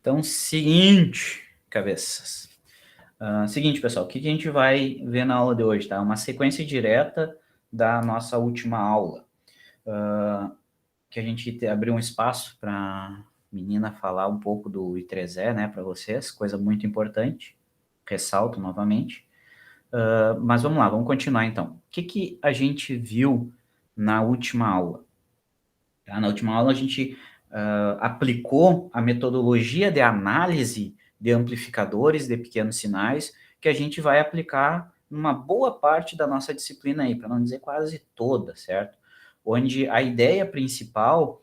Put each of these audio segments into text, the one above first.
Então, seguinte, cabeças. Seguinte, pessoal, o que a gente vai ver na aula de hoje, tá? Uma sequência direta da nossa última aula. Que a gente abriu um espaço para a menina falar um pouco do I3E, né, para vocês, coisa muito importante. Ressalto novamente. Mas vamos lá, vamos continuar então. O que a gente viu na última aula? Tá? Na última aula a gente aplicou a metodologia de análise de amplificadores de pequenos sinais, que a gente vai aplicar numa boa parte da nossa disciplina aí, para não dizer quase toda, certo? Onde a ideia principal,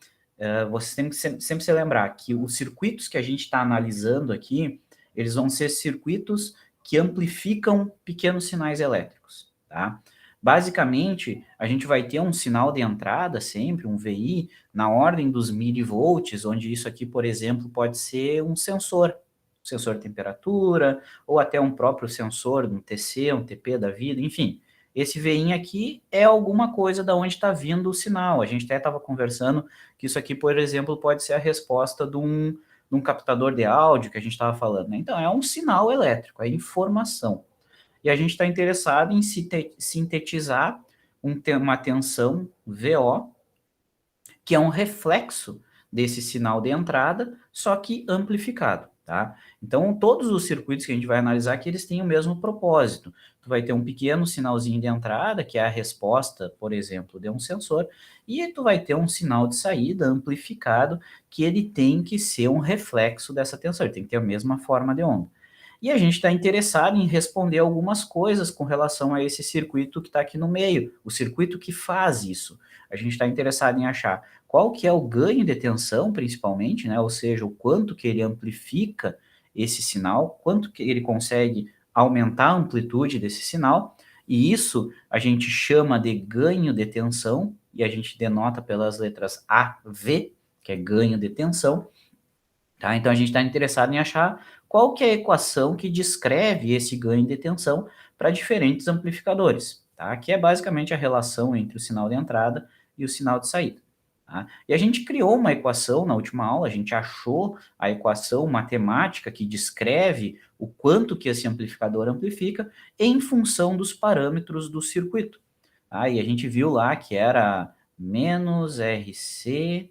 você tem que sempre se lembrar que os circuitos que a gente está analisando aqui, eles vão ser circuitos que amplificam pequenos sinais elétricos, tá? Basicamente, a gente vai ter um sinal de entrada sempre, um VI, na ordem dos milivolts, onde isso aqui, por exemplo, pode ser um sensor de temperatura, ou até um próprio sensor, um TC, um TP da vida, enfim. Esse VI aqui é alguma coisa da onde está vindo o sinal. A gente até estava conversando que isso aqui, por exemplo, pode ser a resposta de um captador de áudio que a gente estava falando, né? Então, é um sinal elétrico, é informação. E a gente está interessado em sintetizar uma tensão VO, que é um reflexo desse sinal de entrada, só que amplificado, tá? Então, todos os circuitos que a gente vai analisar aqui, eles têm o mesmo propósito. Tu vai ter um pequeno sinalzinho de entrada, que é a resposta, por exemplo, de um sensor, e tu vai ter um sinal de saída amplificado, que ele tem que ser um reflexo dessa tensão, ele tem que ter a mesma forma de onda. E a gente está interessado em responder algumas coisas com relação a esse circuito que está aqui no meio, o circuito que faz isso. A gente está interessado em achar qual que é o ganho de tensão, principalmente, né? Ou seja, o quanto que ele amplifica esse sinal, quanto que ele consegue aumentar a amplitude desse sinal, e isso a gente chama de ganho de tensão, e a gente denota pelas letras AV, que é ganho de tensão, tá? Então a gente está interessado em achar qual que é a equação que descreve esse ganho de tensão para diferentes amplificadores, tá? Que é basicamente a relação entre o sinal de entrada e o sinal de saída. Tá? E a gente criou uma equação na última aula, a gente achou a equação matemática que descreve o quanto que esse amplificador amplifica em função dos parâmetros do circuito. Tá? E a gente viu lá que era menos RC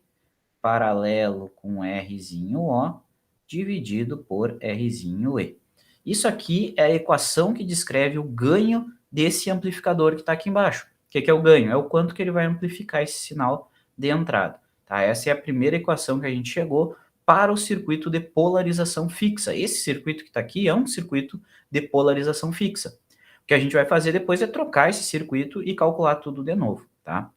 paralelo com Rzinho O dividido por Rzinho E. Isso aqui é a equação que descreve o ganho desse amplificador que está aqui embaixo. O que é o ganho? É o quanto que ele vai amplificar esse sinal de entrada. Tá? Essa é a primeira equação que a gente chegou para o circuito de polarização fixa. Esse circuito que está aqui é um circuito de polarização fixa. O que a gente vai fazer depois é trocar esse circuito e calcular tudo de novo. Tá?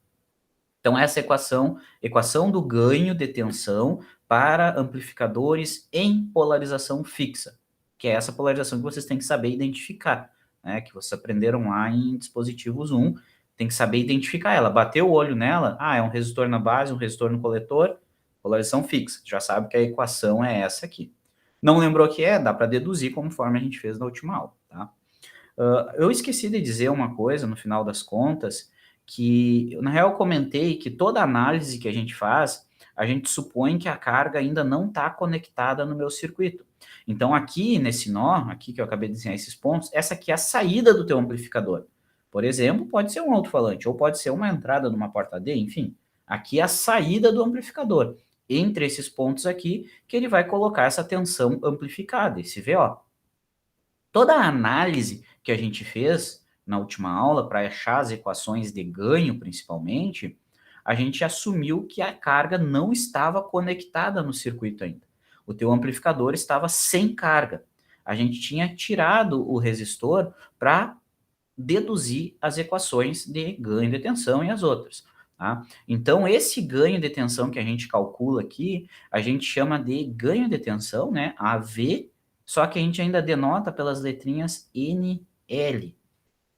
Então, essa equação do ganho de tensão para amplificadores em polarização fixa, que é essa polarização que vocês têm que saber identificar, né? Que vocês aprenderam lá em dispositivos 1, tem que saber identificar ela. Bateu o olho nela, é um resistor na base, um resistor no coletor, polarização fixa. Já sabe que a equação é essa aqui. Não lembrou o que é? Dá para deduzir conforme a gente fez na última aula, tá? Eu esqueci de dizer uma coisa no final das contas, que na real eu comentei que toda análise que a gente faz, a gente supõe que a carga ainda não está conectada no meu circuito. Então aqui nesse nó, aqui que eu acabei de desenhar esses pontos, essa aqui é a saída do teu amplificador. Por exemplo, pode ser um alto-falante, ou pode ser uma entrada numa porta D, enfim. Aqui é a saída do amplificador. Entre esses pontos aqui, que ele vai colocar essa tensão amplificada, esse VO. Toda a análise que a gente fez na última aula para achar as equações de ganho, principalmente, a gente assumiu que a carga não estava conectada no circuito ainda. O teu amplificador estava sem carga. A gente tinha tirado o resistor para deduzir as equações de ganho de tensão e as outras. Tá? Então, esse ganho de tensão que a gente calcula aqui, a gente chama de ganho de tensão, né? AV, só que a gente ainda denota pelas letrinhas NL.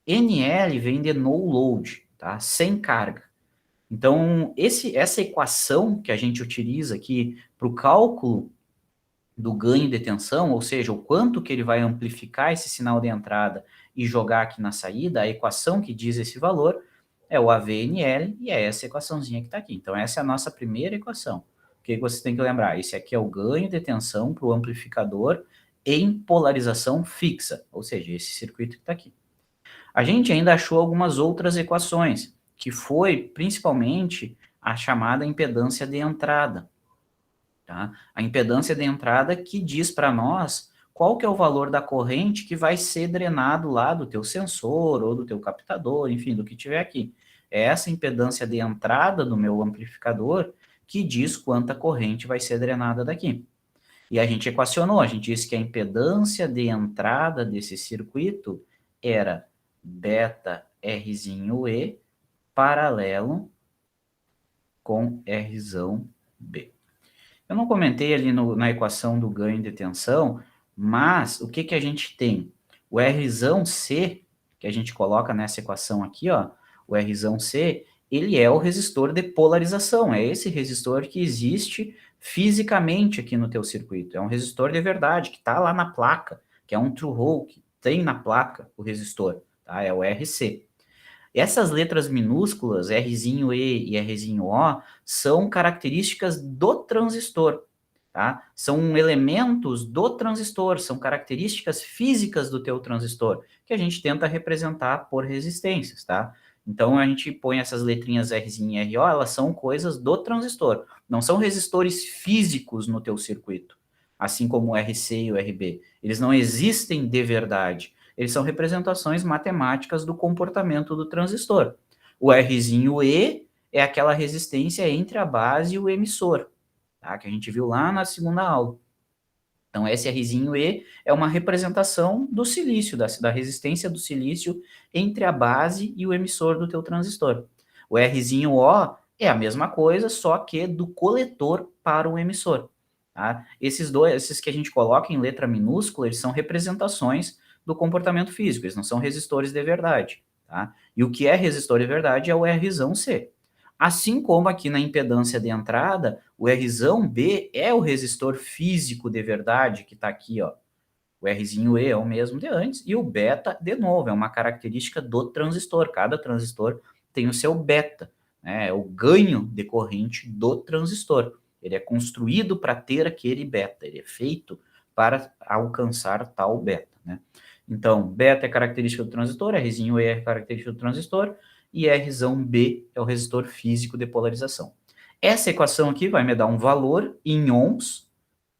NL vem de no load, tá? Sem carga. Então, essa equação que a gente utiliza aqui para o cálculo do ganho de tensão, ou seja, o quanto que ele vai amplificar esse sinal de entrada e jogar aqui na saída, a equação que diz esse valor é o AVNL e é essa equaçãozinha que está aqui. Então, essa é a nossa primeira equação. o que você tem que lembrar? Esse aqui é o ganho de tensão para o amplificador em polarização fixa, ou seja, esse circuito que está aqui. A gente ainda achou algumas outras equações, que foi principalmente a chamada impedância de entrada. Tá? A impedância de entrada que diz para nós qual que é o valor da corrente que vai ser drenado lá do teu sensor ou do teu captador, enfim, do que tiver aqui. É essa impedância de entrada do meu amplificador que diz quanta corrente vai ser drenada daqui. E a gente equacionou, a gente disse que a impedância de entrada desse circuito era beta Rzinho E paralelo com Rzão B. Eu não comentei ali na equação do ganho de tensão, mas o que, que a gente tem? O Rzão C, que a gente coloca nessa equação aqui, ó, o Rzão C, ele é o resistor de polarização, é esse resistor que existe fisicamente aqui no teu circuito. É um resistor de verdade, que está lá na placa, que é um true hole, que tem na placa o resistor, tá? É o RC. Essas letras minúsculas, Rzinho E e Rzinho O, são características do transistor, tá? São elementos do transistor, são características físicas do teu transistor, que a gente tenta representar por resistências, tá? Então, a gente põe essas letrinhas Rzinho e RO, elas são coisas do transistor, não são resistores físicos no teu circuito, assim como o RC e o RB. Eles não existem de verdade. Eles são representações matemáticas do comportamento do transistor. O Rzinho E é aquela resistência entre a base e o emissor, tá? Que a gente viu lá na segunda aula. Então, esse Rzinho E é uma representação do silício, da resistência do silício entre a base e o emissor do teu transistor. O Rzinho O é a mesma coisa, só que do coletor para o emissor. Tá? Esses que a gente coloca em letra minúscula, eles são representações do comportamento físico, eles não são resistores de verdade. Tá? E o que é resistor de verdade é o Rzão C. Assim como aqui na impedância de entrada, o Rzão B é o resistor físico de verdade, que está aqui, ó. O Rzinho E é o mesmo de antes, e o beta, de novo, é uma característica do transistor. Cada transistor tem o seu beta, né? É o ganho de corrente do transistor. Ele é construído para ter aquele beta, ele é feito para alcançar tal beta, né? Então, beta é característica do transistor, Rzinho E é característica do transistor, e Rzão B é o resistor físico de polarização. Essa equação aqui vai me dar um valor em ohms,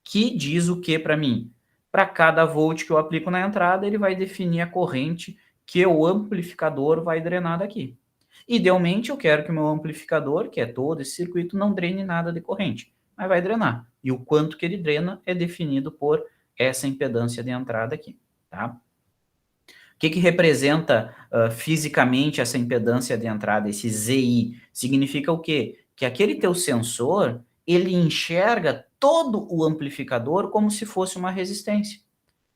que diz o que para mim? Para cada volt que eu aplico na entrada, ele vai definir a corrente que o amplificador vai drenar daqui. Idealmente, eu quero que o meu amplificador, que é todo esse circuito, não drene nada de corrente, mas vai drenar. E o quanto que ele drena é definido por essa impedância de entrada aqui, tá? O que representa fisicamente essa impedância de entrada, esse ZI? Significa o quê? Que aquele teu sensor, ele enxerga todo o amplificador como se fosse uma resistência.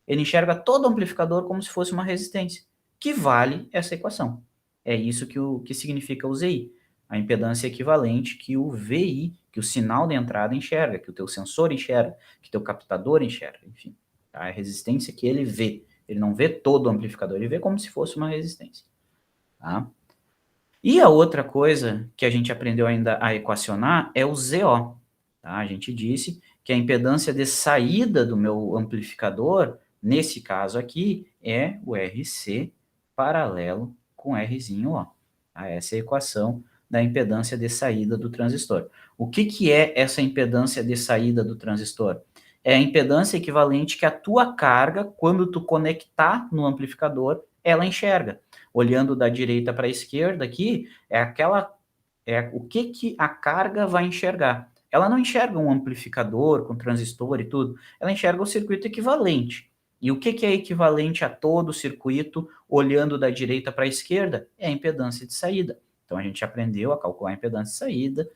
Ele enxerga todo o amplificador como se fosse uma resistência, que vale essa equação. É isso que significa o ZI. A impedância equivalente que o VI, que o sinal de entrada enxerga, que o teu sensor enxerga, que o teu captador enxerga, enfim. Tá? A resistência que ele vê. Ele não vê todo o amplificador, ele vê como se fosse uma resistência. Tá? E a outra coisa que a gente aprendeu ainda a equacionar é o ZO. Tá? A gente disse que a impedância de saída do meu amplificador, nesse caso aqui, é o RC paralelo com Rzinho O. Tá? Essa é a equação da impedância de saída do transistor. O que é essa impedância de saída do transistor? É a impedância equivalente que a tua carga, quando tu conectar no amplificador, ela enxerga. Olhando da direita para a esquerda aqui, o que a carga vai enxergar. Ela não enxerga um amplificador com transistor e tudo, ela enxerga o circuito equivalente. E o que é equivalente a todo o circuito, olhando da direita para a esquerda? É a impedância de saída. Então, a gente aprendeu a calcular a impedância de saída,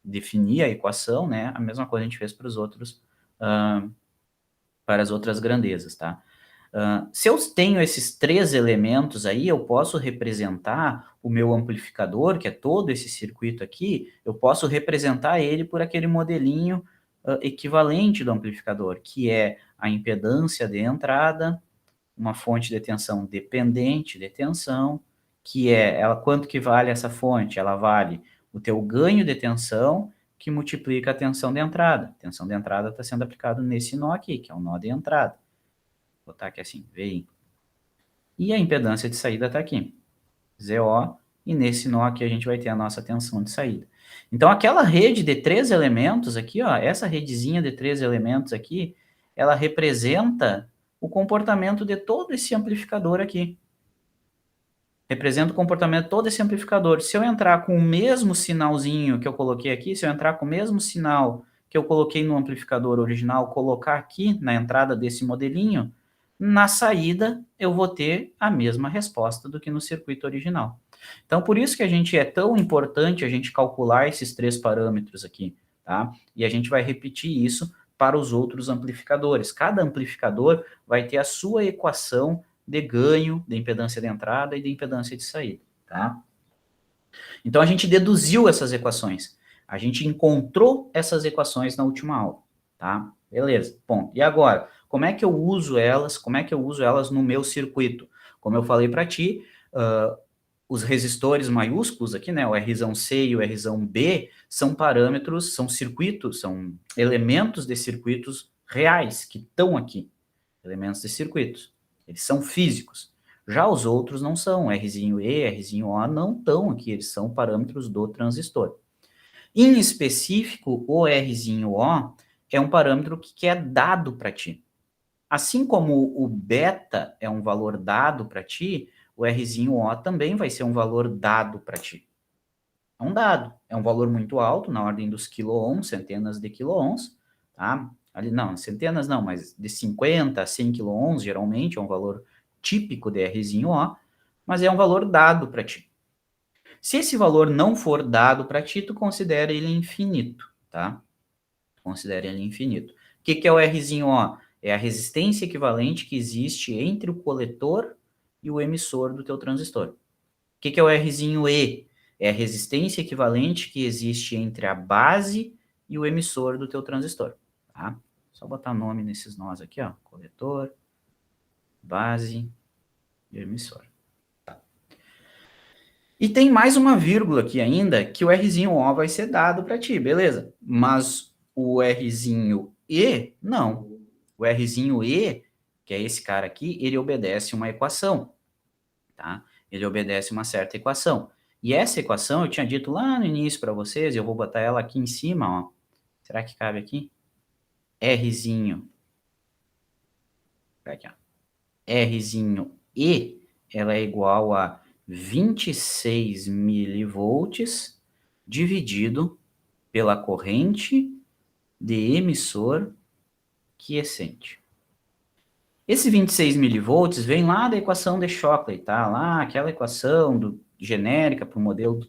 definir a equação, né? A mesma coisa a gente fez para os outros, para as outras grandezas, tá? Se eu tenho esses três elementos aí, eu posso representar o meu amplificador, que é todo esse circuito aqui, eu posso representar ele por aquele modelinho equivalente do amplificador, que é a impedância de entrada, uma fonte de tensão dependente de tensão, que é quanto que vale essa fonte? Ela vale o teu ganho de tensão que multiplica a tensão de entrada. A tensão de entrada está sendo aplicada nesse nó aqui, que é o nó de entrada. Vou botar aqui assim, VI. E a impedância de saída está aqui, ZO, e nesse nó aqui a gente vai ter a nossa tensão de saída. Então, aquela rede de 3 elementos aqui, ó, essa redezinha de 3 elementos aqui, ela representa o comportamento de todo esse amplificador aqui. Representa o comportamento de todo esse amplificador. Se eu entrar com o mesmo sinalzinho que eu coloquei aqui, se eu entrar com o mesmo sinal que eu coloquei no amplificador original, colocar aqui na entrada desse modelinho, na saída eu vou ter a mesma resposta do que no circuito original. Então, por isso que a gente é tão importante a gente calcular esses 3 parâmetros aqui, tá? E a gente vai repetir isso para os outros amplificadores. Cada amplificador vai ter a sua equação de ganho, de impedância de entrada e de impedância de saída, tá? Então, a gente deduziu essas equações. A gente encontrou essas equações na última aula, tá? Beleza, bom. E agora, como é que eu uso elas? Como é que eu uso elas no meu circuito? Como eu falei para ti, os resistores maiúsculos aqui, né, o Rzão-C e o Rzão-B, são parâmetros, são circuitos, são elementos de circuitos reais que estão aqui, elementos de circuitos. Eles são físicos. Já os outros não são, Rzinho E, Rzinho O não estão aqui, eles são parâmetros do transistor. Em específico, o Rzinho O é um parâmetro que é dado para ti. Assim como o beta é um valor dado para ti, o Rzinho O também vai ser um valor dado para ti. É um dado, é um valor muito alto, na ordem dos quiloohms, centenas de quiloohms, tá? Ali, não, centenas não, mas de 50 a 100 quiloohms, geralmente, é um valor típico de Rzinho O, mas é um valor dado para ti. Se esse valor não for dado para ti, tu considera ele infinito, tá? Considera ele infinito. O que é o Rzinho O? É a resistência equivalente que existe entre o coletor e o emissor do teu transistor. O que é o Rzinho E? É a resistência equivalente que existe entre a base e o emissor do teu transistor, tá? Só botar nome nesses nós aqui, ó. Coletor, base e emissor. Tá. E tem mais uma vírgula aqui ainda, que o Rzinho O vai ser dado para ti, beleza? Mas o Rzinho E, não. O Rzinho E, que é esse cara aqui, ele obedece uma equação, tá? Ele obedece uma certa equação. E essa equação eu tinha dito lá no início para vocês, e eu vou botar ela aqui em cima, ó. Será que cabe aqui? Rzinho. Aqui, ó. Rzinho E, ela é igual a 26 milivolts dividido pela corrente de emissor quiescente. Esse 26 milivolts vem lá da equação de Shockley, tá? Lá, aquela equação genérica para o modelo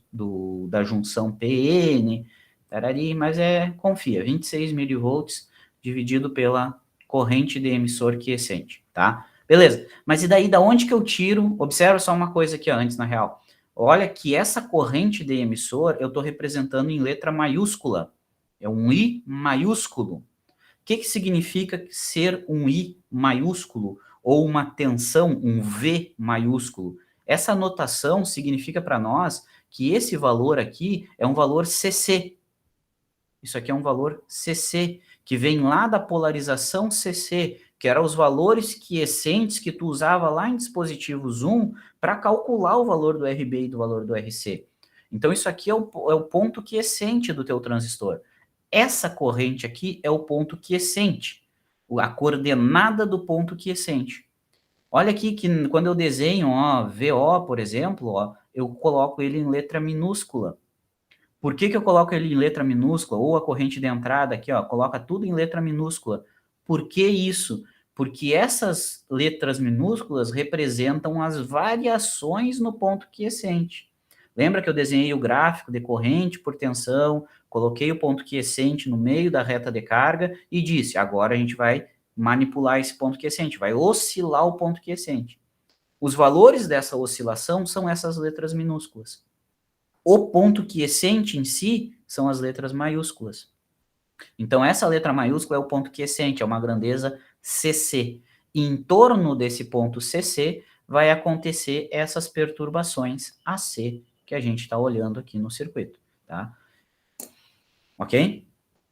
da junção PN, tarari, mas confia, 26 milivolts dividido pela corrente de emissor quiescente, tá? Beleza, mas e daí, da onde que eu tiro? Observa só uma coisa aqui antes, na real. Olha que essa corrente de emissor eu estou representando em letra maiúscula. É um I maiúsculo. O que significa ser um I maiúsculo ou uma tensão, um V maiúsculo? Essa notação significa para nós que esse valor aqui é um valor CC. Isso aqui é um valor CC, que vem lá da polarização CC, que eram os valores quiescentes que tu usava lá em dispositivos 1 para calcular o valor do RB e do valor do RC. Então, isso aqui é o ponto quiescente do teu transistor. Essa corrente aqui é o ponto quiescente, a coordenada do ponto quiescente. Olha aqui que quando eu desenho, ó, VO, por exemplo, ó, eu coloco ele em letra minúscula. Por que eu coloco ele em letra minúscula? Ou a corrente de entrada aqui, ó, coloca tudo em letra minúscula. Por que isso? Porque essas letras minúsculas representam as variações no ponto quiescente. Lembra que eu desenhei o gráfico de corrente por tensão, coloquei o ponto quiescente no meio da reta de carga e disse, agora a gente vai manipular esse ponto quiescente, vai oscilar o ponto quiescente. Os valores dessa oscilação são essas letras minúsculas. O ponto quiescente em si são as letras maiúsculas. Então, essa letra maiúscula é o ponto quiescente, é uma grandeza CC. E em torno desse ponto CC vai acontecer essas perturbações AC que a gente está olhando aqui no circuito, tá? Ok?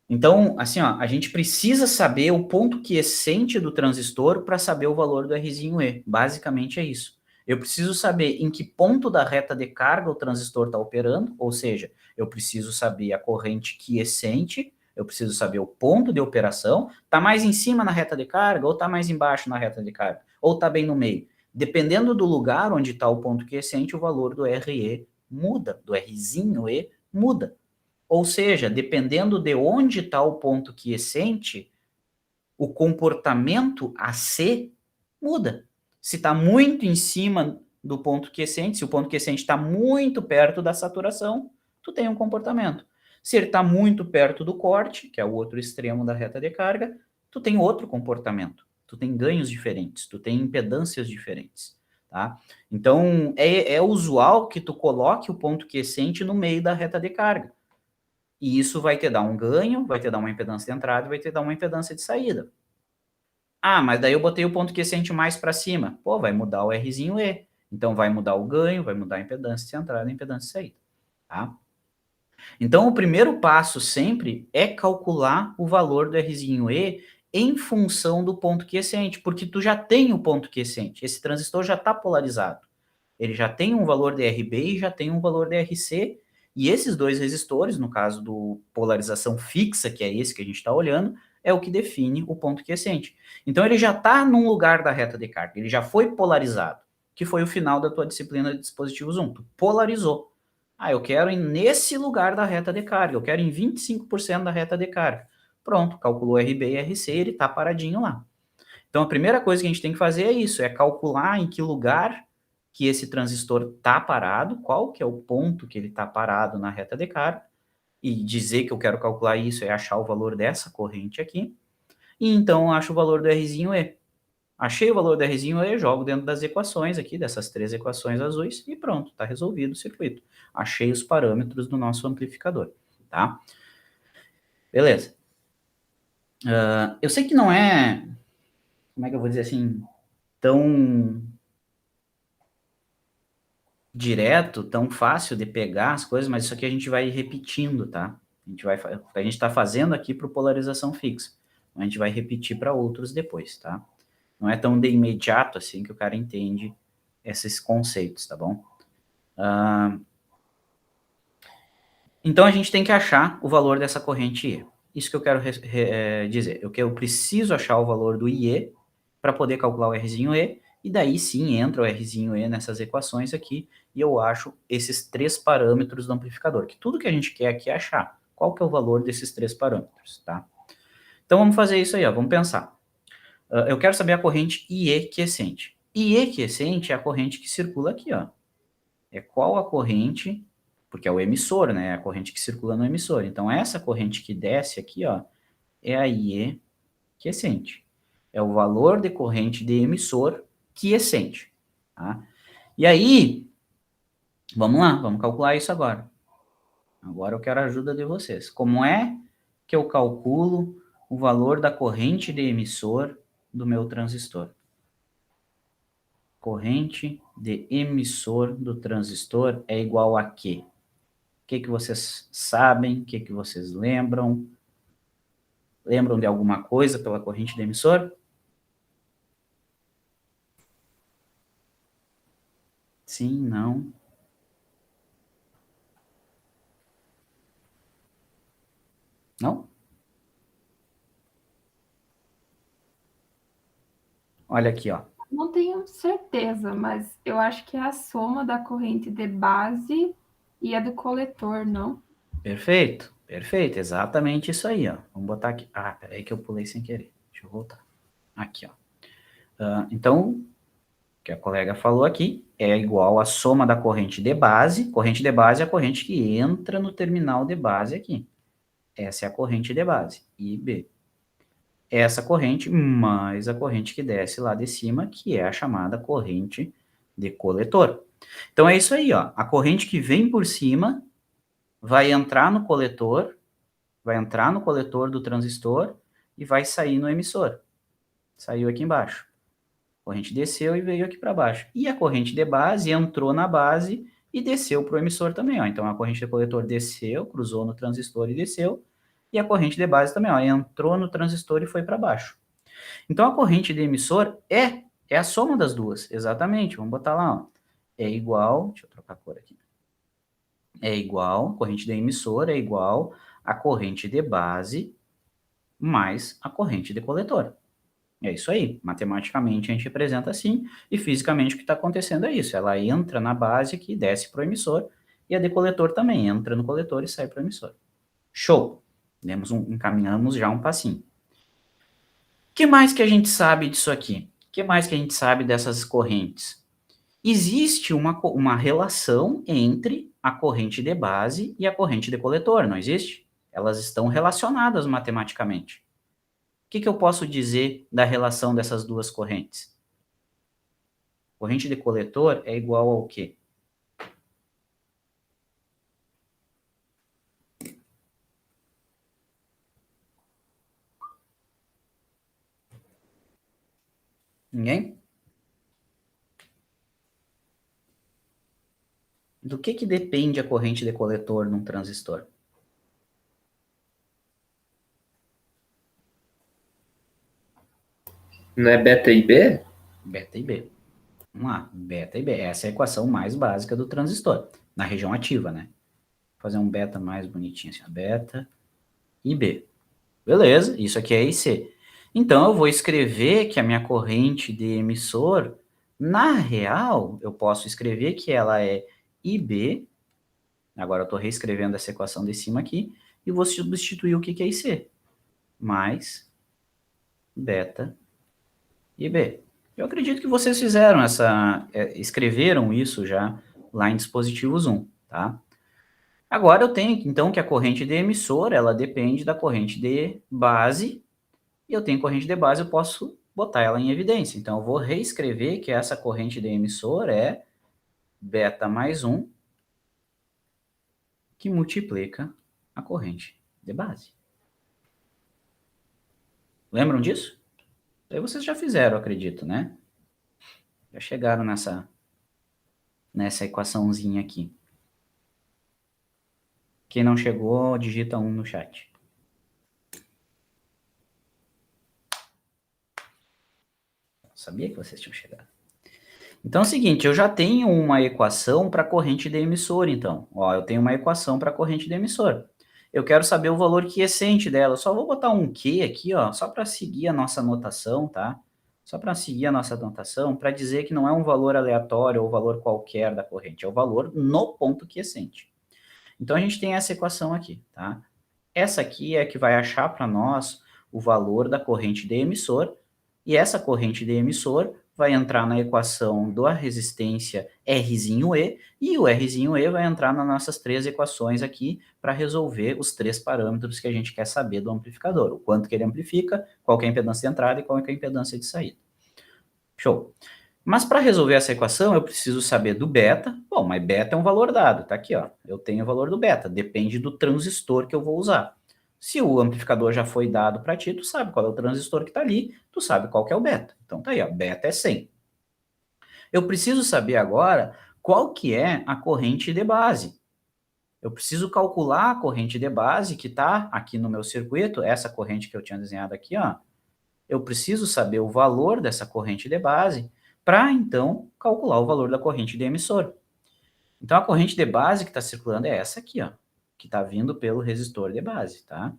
Então, assim, ó, a gente precisa saber o ponto quiescente do transistor para saber o valor do Rzinho E. Basicamente é isso. Eu preciso saber em que ponto da reta de carga o transistor está operando, ou seja, eu preciso saber a corrente quiescente, eu preciso saber o ponto de operação, está mais em cima na reta de carga ou está mais embaixo na reta de carga, ou está bem no meio. Dependendo do lugar onde está o ponto quiescente, o valor do RE muda, do Rzinho E muda. Ou seja, dependendo de onde está o ponto quiescente, o comportamento AC muda. Se está muito em cima do ponto quiescente, se o ponto quiescente está muito perto da saturação, tu tem um comportamento. Se ele está muito perto do corte, que é o outro extremo da reta de carga, tu tem outro comportamento. Tu tem ganhos diferentes, tu tem impedâncias diferentes. Tá? Então, é usual que tu coloque o ponto quiescente no meio da reta de carga. E isso vai te dar um ganho, vai te dar uma impedância de entrada e vai te dar uma impedância de saída. Ah, mas daí eu botei o ponto quiescente mais para cima. Pô, vai mudar o Rzinho E. Então vai mudar o ganho, vai mudar a impedância de entrada e a impedância de saída. Tá? Então o primeiro passo sempre é calcular o valor do Rzinho E em função do ponto quiescente, porque tu já tem o ponto quiescente. Esse transistor já está polarizado. Ele já tem um valor de RB e já tem um valor de RC, e esses dois resistores, no caso do polarização fixa, que é esse que a gente está olhando, é o que define o ponto quiescente. Então ele já está num lugar da reta de carga, ele já foi polarizado, que foi o final da tua disciplina de dispositivos 1. Tu polarizou. Ah, eu quero ir nesse lugar da reta de carga, eu quero em 25% da reta de carga. Pronto, calculou RB e RC, ele está paradinho lá. Então a primeira coisa que a gente tem que fazer é isso, é calcular em que lugar que esse transistor está parado, qual que é o ponto que ele está parado na reta de carga, e dizer que eu quero calcular isso é achar o valor dessa corrente aqui, e então eu acho o valor do Rzinho E. Achei o valor do Rzinho E, jogo dentro das equações aqui, dessas 3 equações azuis, e pronto, está resolvido o circuito. Achei os parâmetros do nosso amplificador, tá? Beleza. Eu sei que não é, como é que eu vou dizer assim, tão direto, tão fácil de pegar as coisas, mas isso aqui a gente vai repetindo, tá? A gente está fazendo aqui para polarização fixa. A gente vai repetir para outros depois, tá? Não é tão de imediato assim que o cara entende esses conceitos, tá bom? Então a gente tem que achar o valor dessa corrente E. Isso que eu quero dizer. Eu preciso achar o valor do IE para poder calcular o Rzinho E, e daí sim entra o Rzinho E nessas equações aqui, e eu acho esses 3 parâmetros do amplificador, que tudo que a gente quer aqui é achar. Qual que é o valor desses 3 parâmetros, tá? Então vamos fazer isso aí, ó, vamos pensar. Eu quero saber a corrente IE quiescente. IE quiescente é a corrente que circula aqui, ó. É qual a corrente, porque é o emissor, né? É a corrente que circula no emissor. Então essa corrente que desce aqui, ó, é a IE quiescente. É o valor de corrente de emissor quiescente. Tá? E aí, vamos lá, vamos calcular isso agora. Agora eu quero a ajuda de vocês. Como é que eu calculo o valor da corrente de emissor do meu transistor? Corrente de emissor do transistor é igual a quê? O que vocês sabem? O que vocês lembram? Lembram de alguma coisa pela corrente de emissor? Sim, não. Não? Olha aqui, ó. Não tenho certeza, mas eu acho que é a soma da corrente de base e a do coletor, não? Perfeito, perfeito, exatamente isso aí, ó. Vamos botar aqui. Ah, peraí que eu pulei sem querer. Deixa eu voltar. Aqui, ó. Então, o que a colega falou aqui é igual à soma da corrente de base. Corrente de base é a corrente que entra no terminal de base aqui. Essa é a corrente de base, IB. Essa corrente mais a corrente que desce lá de cima, que é a chamada corrente de coletor. Então é isso aí, ó. A corrente que vem por cima vai entrar no coletor, do transistor e vai sair no emissor. Saiu aqui embaixo. A corrente desceu e veio aqui para baixo. E a corrente de base entrou na base e desceu para o emissor também. Ó. Então a corrente de coletor desceu, cruzou no transistor e desceu. e a corrente de base também, ó, entrou no transistor e foi para baixo. Então, a corrente de emissor é a soma das duas, exatamente. Vamos botar lá, ó. É igual, deixa eu trocar a cor aqui. É igual, corrente de emissor é igual a corrente de base mais a corrente de coletor. É isso aí. Matematicamente a gente representa assim, e fisicamente o que está acontecendo é isso. Ela entra na base aqui, desce para o emissor, e a de coletor também entra no coletor e sai para o emissor. Show! Encaminhamos já um passinho. O que mais que a gente sabe disso aqui? O que mais que a gente sabe dessas correntes? Existe uma relação entre a corrente de base e a corrente de coletor, não existe? Elas estão relacionadas matematicamente. O que eu posso dizer da relação dessas duas correntes? Corrente de coletor é igual ao quê? Ninguém? Do que depende a corrente de coletor num transistor? Não é beta e B? Beta e B. Vamos lá, beta e B. Essa é a equação mais básica do transistor, na região ativa, né? Vou fazer um beta mais bonitinho assim, beta e B. Beleza, isso aqui é IC. Então, eu vou escrever que a minha corrente de emissor, na real, eu posso escrever que ela é IB. Agora eu estou reescrevendo essa equação de cima aqui e vou substituir o que é IC. Mais beta e B. Eu acredito que vocês fizeram escreveram isso já lá em dispositivos 1, tá? Agora eu tenho, então, que a corrente de emissor, ela depende da corrente de base, e eu tenho corrente de base, eu posso botar ela em evidência. Então, eu vou reescrever que essa corrente de emissor é beta mais 1, que multiplica a corrente de base. Lembram disso? Aí vocês já fizeram, eu acredito, né? Já chegaram nessa equaçãozinha aqui. Quem não chegou, digita 1 no chat. Sabia que vocês tinham chegado. Então é o seguinte, eu já tenho uma equação para a corrente de emissor, então. Ó, eu tenho uma equação para a corrente de emissor. Eu quero saber o valor quiescente dela. Eu só vou botar um Q aqui, ó, só para seguir a nossa notação, tá? Só para seguir a nossa notação, para dizer que não é um valor aleatório ou valor qualquer da corrente, é o valor no ponto quiescente. Então a gente tem essa equação aqui, tá? Essa aqui é a que vai achar para nós o valor da corrente de emissor, e essa corrente de emissor vai entrar na equação da resistência Rzinho E, e o Rzinho E vai entrar nas nossas três equações aqui para resolver os três parâmetros que a gente quer saber do amplificador. O quanto que ele amplifica, qual que é a impedância de entrada e qual que é a impedância de saída. Show. Mas para resolver essa equação, eu preciso saber do beta. Bom, mas beta é um valor dado, tá aqui, ó. Eu tenho o valor do beta, depende do transistor que eu vou usar. Se o amplificador já foi dado para ti, tu sabe qual é o transistor que está ali, tu sabe qual que é o beta. Então tá aí, ó, beta é 100. Eu preciso saber agora qual que é a corrente de base. Eu preciso calcular a corrente de base que está aqui no meu circuito, essa corrente que eu tinha desenhado aqui, ó. Eu preciso saber o valor dessa corrente de base para, então, calcular o valor da corrente de emissor. Então, a corrente de base que está circulando é essa aqui, ó, que está vindo pelo resistor de base, tá?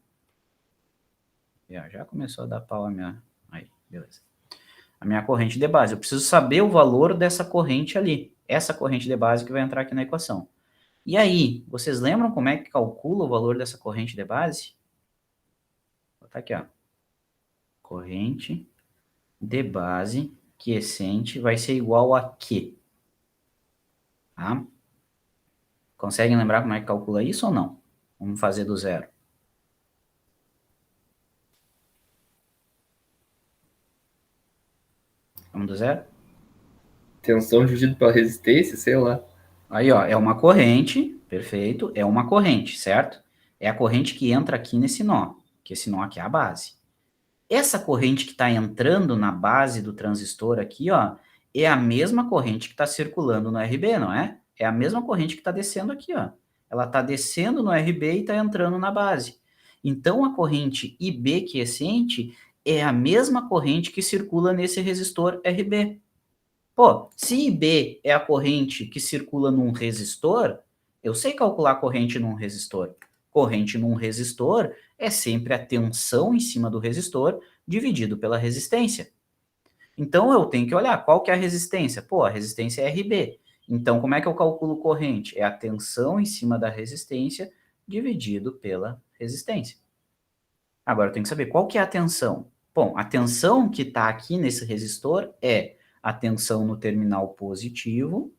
Já começou a dar pau a minha... Aí, beleza. A minha corrente de base. Eu preciso saber o valor dessa corrente ali. Essa corrente de base que vai entrar aqui na equação. E aí, vocês lembram como é que calcula o valor dessa corrente de base? Vou botar aqui, ó. Corrente de base quiescente vai ser igual a quê? Tá? Conseguem lembrar como é que calcula isso ou não? Vamos fazer do zero. Vamos do zero? Tensão dividido pela resistência, sei lá. Aí, ó, é uma corrente, perfeito, é uma corrente, certo? É a corrente que entra aqui nesse nó, que esse nó aqui é a base. Essa corrente que está entrando na base do transistor aqui, ó, é a mesma corrente que está circulando no RB, não é? É a mesma corrente que está descendo aqui, ó. Ela está descendo no RB e está entrando na base. Então, a corrente IB quiescente é a mesma corrente que circula nesse resistor RB. Pô, se IB é a corrente que circula num resistor, eu sei calcular a corrente num resistor. Corrente num resistor é sempre a tensão em cima do resistor dividido pela resistência. Então, eu tenho que olhar qual que é a resistência. Pô, a resistência é RB. Então, como é que eu calculo corrente? É a tensão em cima da resistência dividido pela resistência. Agora, eu tenho que saber qual que é a tensão. Bom, a tensão que está aqui nesse resistor é a tensão no terminal positivo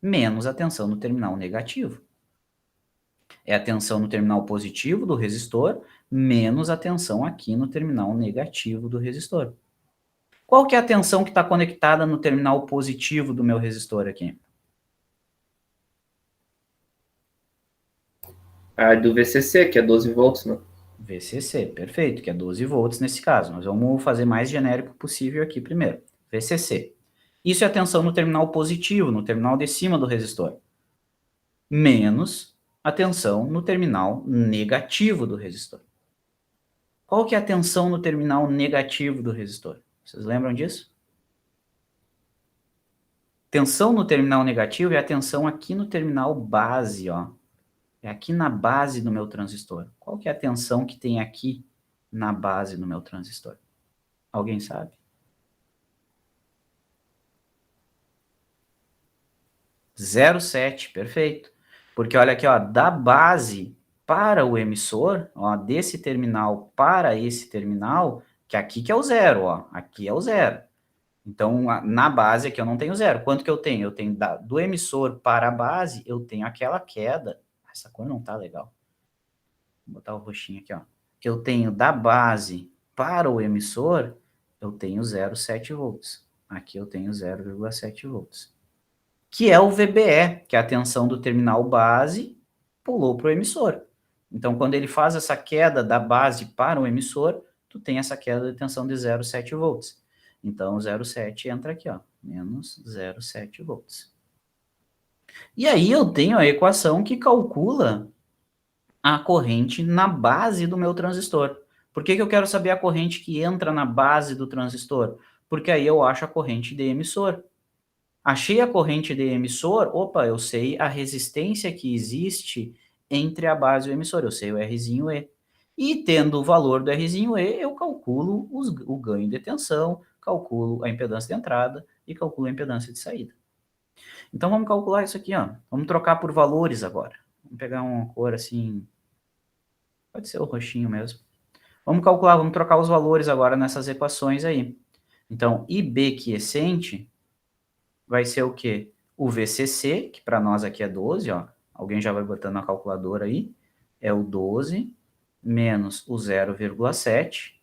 menos a tensão no terminal negativo. É a tensão no terminal positivo do resistor menos a tensão aqui no terminal negativo do resistor. Qual que é a tensão que está conectada no terminal positivo do meu resistor aqui? A do VCC, que é 12 volts, né? VCC, perfeito, que é 12 volts nesse caso. Nós vamos fazer mais genérico possível aqui primeiro. VCC. Isso é a tensão no terminal positivo, no terminal de cima do resistor. Menos a tensão no terminal negativo do resistor. Qual que é a tensão no terminal negativo do resistor? Vocês lembram disso? Tensão no terminal negativo é a tensão aqui no terminal base, ó. É aqui na base do meu transistor. Qual que é a tensão que tem aqui na base do meu transistor? Alguém sabe? Zero 0,7, perfeito. Porque olha aqui, ó, da base para o emissor, ó, desse terminal para esse terminal, que aqui que é o zero, ó, aqui é o zero. Então, na base aqui eu não tenho zero. Quanto que eu tenho? Eu tenho do emissor para a base, eu tenho aquela queda. Essa cor não tá legal. Vou botar o roxinho aqui, ó. Eu tenho da base para o emissor, eu tenho 0,7 volts. Aqui eu tenho 0,7 volts. Que é o VBE, que é a tensão do terminal base, pulou para o emissor. Então, quando ele faz essa queda da base para o emissor, tu tem essa queda de tensão de 0,7 volts. Então, 0,7 entra aqui, ó, menos 0,7 volts. E aí eu tenho a equação que calcula a corrente na base do meu transistor. Por que eu quero saber a corrente que entra na base do transistor? Porque aí eu acho a corrente de emissor. Achei a corrente de emissor, opa, eu sei a resistência que existe entre a base e o emissor, eu sei o Rzinho E. E tendo o valor do Rzinho E, eu calculo o ganho de tensão, calculo a impedância de entrada e calculo a impedância de saída. Então vamos calcular isso aqui, ó. Vamos trocar por valores agora. Vamos pegar uma cor assim, pode ser o roxinho mesmo. Vamos calcular, vamos trocar os valores agora nessas equações aí. Então, IB quiescente vai ser o quê? O VCC, que para nós aqui é 12, ó. Alguém já vai botando na calculadora aí. É o 12 menos o 0,7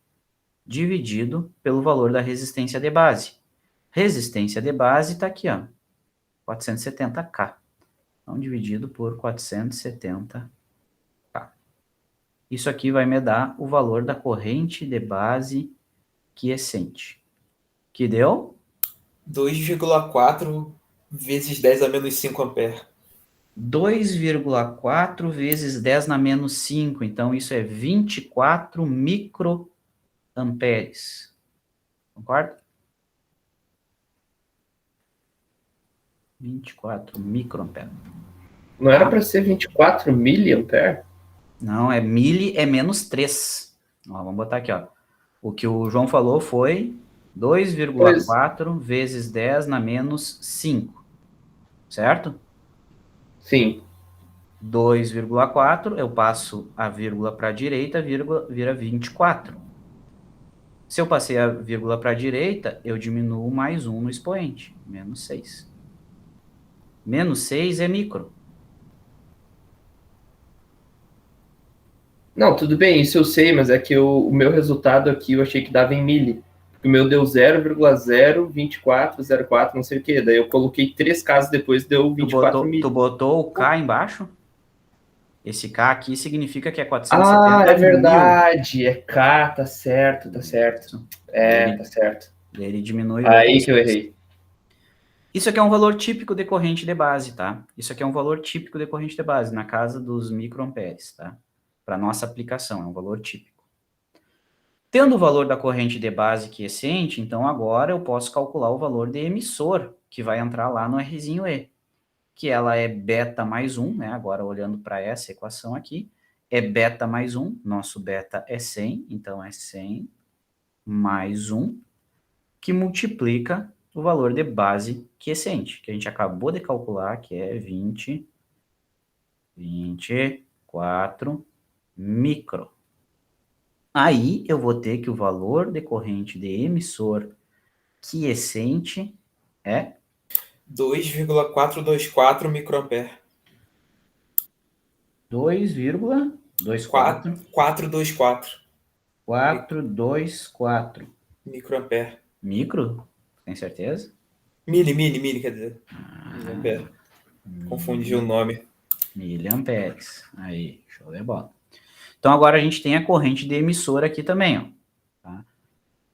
dividido pelo valor da resistência de base. Resistência de base está aqui, ó. 470K. Então, dividido por 470K. Isso aqui vai me dar o valor da corrente de base quiescente. Que deu? 2,4 vezes 10 a menos 5 ampere. 2,4 vezes 10 na menos 5. Então, isso é 24 microamperes. Concorda? 24 microamperes. Não era para ser 24 miliampere? Não, é mili é menos 3. Ó, vamos botar aqui, ó. O que o João falou foi 2,4 vezes 10 na menos 5. Certo? Sim. 2,4, eu passo a vírgula para a direita, vira 24. Se eu passei a vírgula para a direita, eu diminuo mais 1 no expoente, menos 6. Menos 6 é micro. Não, tudo bem, isso eu sei, mas é que o meu resultado aqui eu achei que dava em mili. O meu deu 0,02404, não sei o que. Daí eu coloquei 3 casos depois, deu 24 mili. Tu botou o K embaixo? Esse K aqui significa que é 470 Ah, é mil. verdade. É K, tá certo, tá certo. Tá certo. Ele diminui. Aí que eu errei. Isso aqui é um valor típico de corrente de base, tá? Isso aqui é um valor típico de corrente de base, na casa dos microamperes, tá? Para nossa aplicação, é um valor típico. Tendo o valor da corrente de base quiescente, então agora eu posso calcular o valor de emissor, que vai entrar lá no Rzinho E, que ela é beta mais 1, né? Agora olhando para essa equação aqui, é beta mais 1, nosso beta é 100, então é 100 mais 1, que multiplica o valor de base quiescente, que a gente acabou de calcular, que é 24 micro. Aí eu vou ter que o valor de corrente de emissor quiescente é 2,424 microampere. 2,24 424 424 microampere. micro? Tem certeza? Mili, quer dizer. Miliampere. Confundi o nome. Miliamperes. Aí, show de bola. Então agora a gente tem a corrente de emissor aqui também, ó. Tá?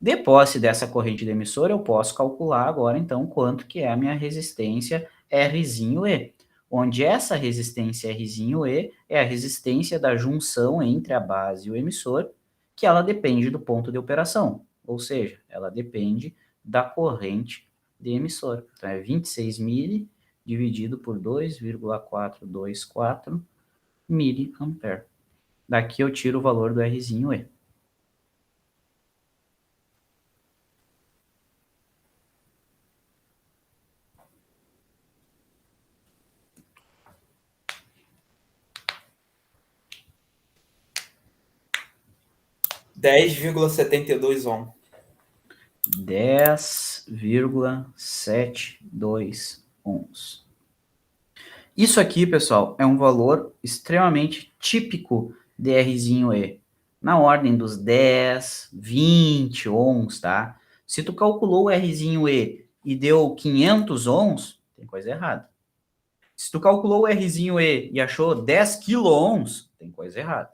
De posse dessa corrente de emissor, eu posso calcular agora, então, quanto que é a minha resistência Rzinho E, onde essa resistência Rzinho E é a resistência da junção entre a base e o emissor, que ela depende do ponto de operação, ou seja, ela depende da corrente de emissor. Então, é 26 mili dividido por 2,424 miliampere. Daqui eu tiro o valor do Rzinho E. Ohm. 10,72 ohms. Isso aqui, pessoal, é um valor extremamente típico de Rzinho E, na ordem dos 10, 20 ohms, tá? Se tu calculou o Rzinho E e deu 500 ohms, tem coisa errada. Se tu calculou o Rzinho E e achou 10 quilo-ohms, tem coisa errada.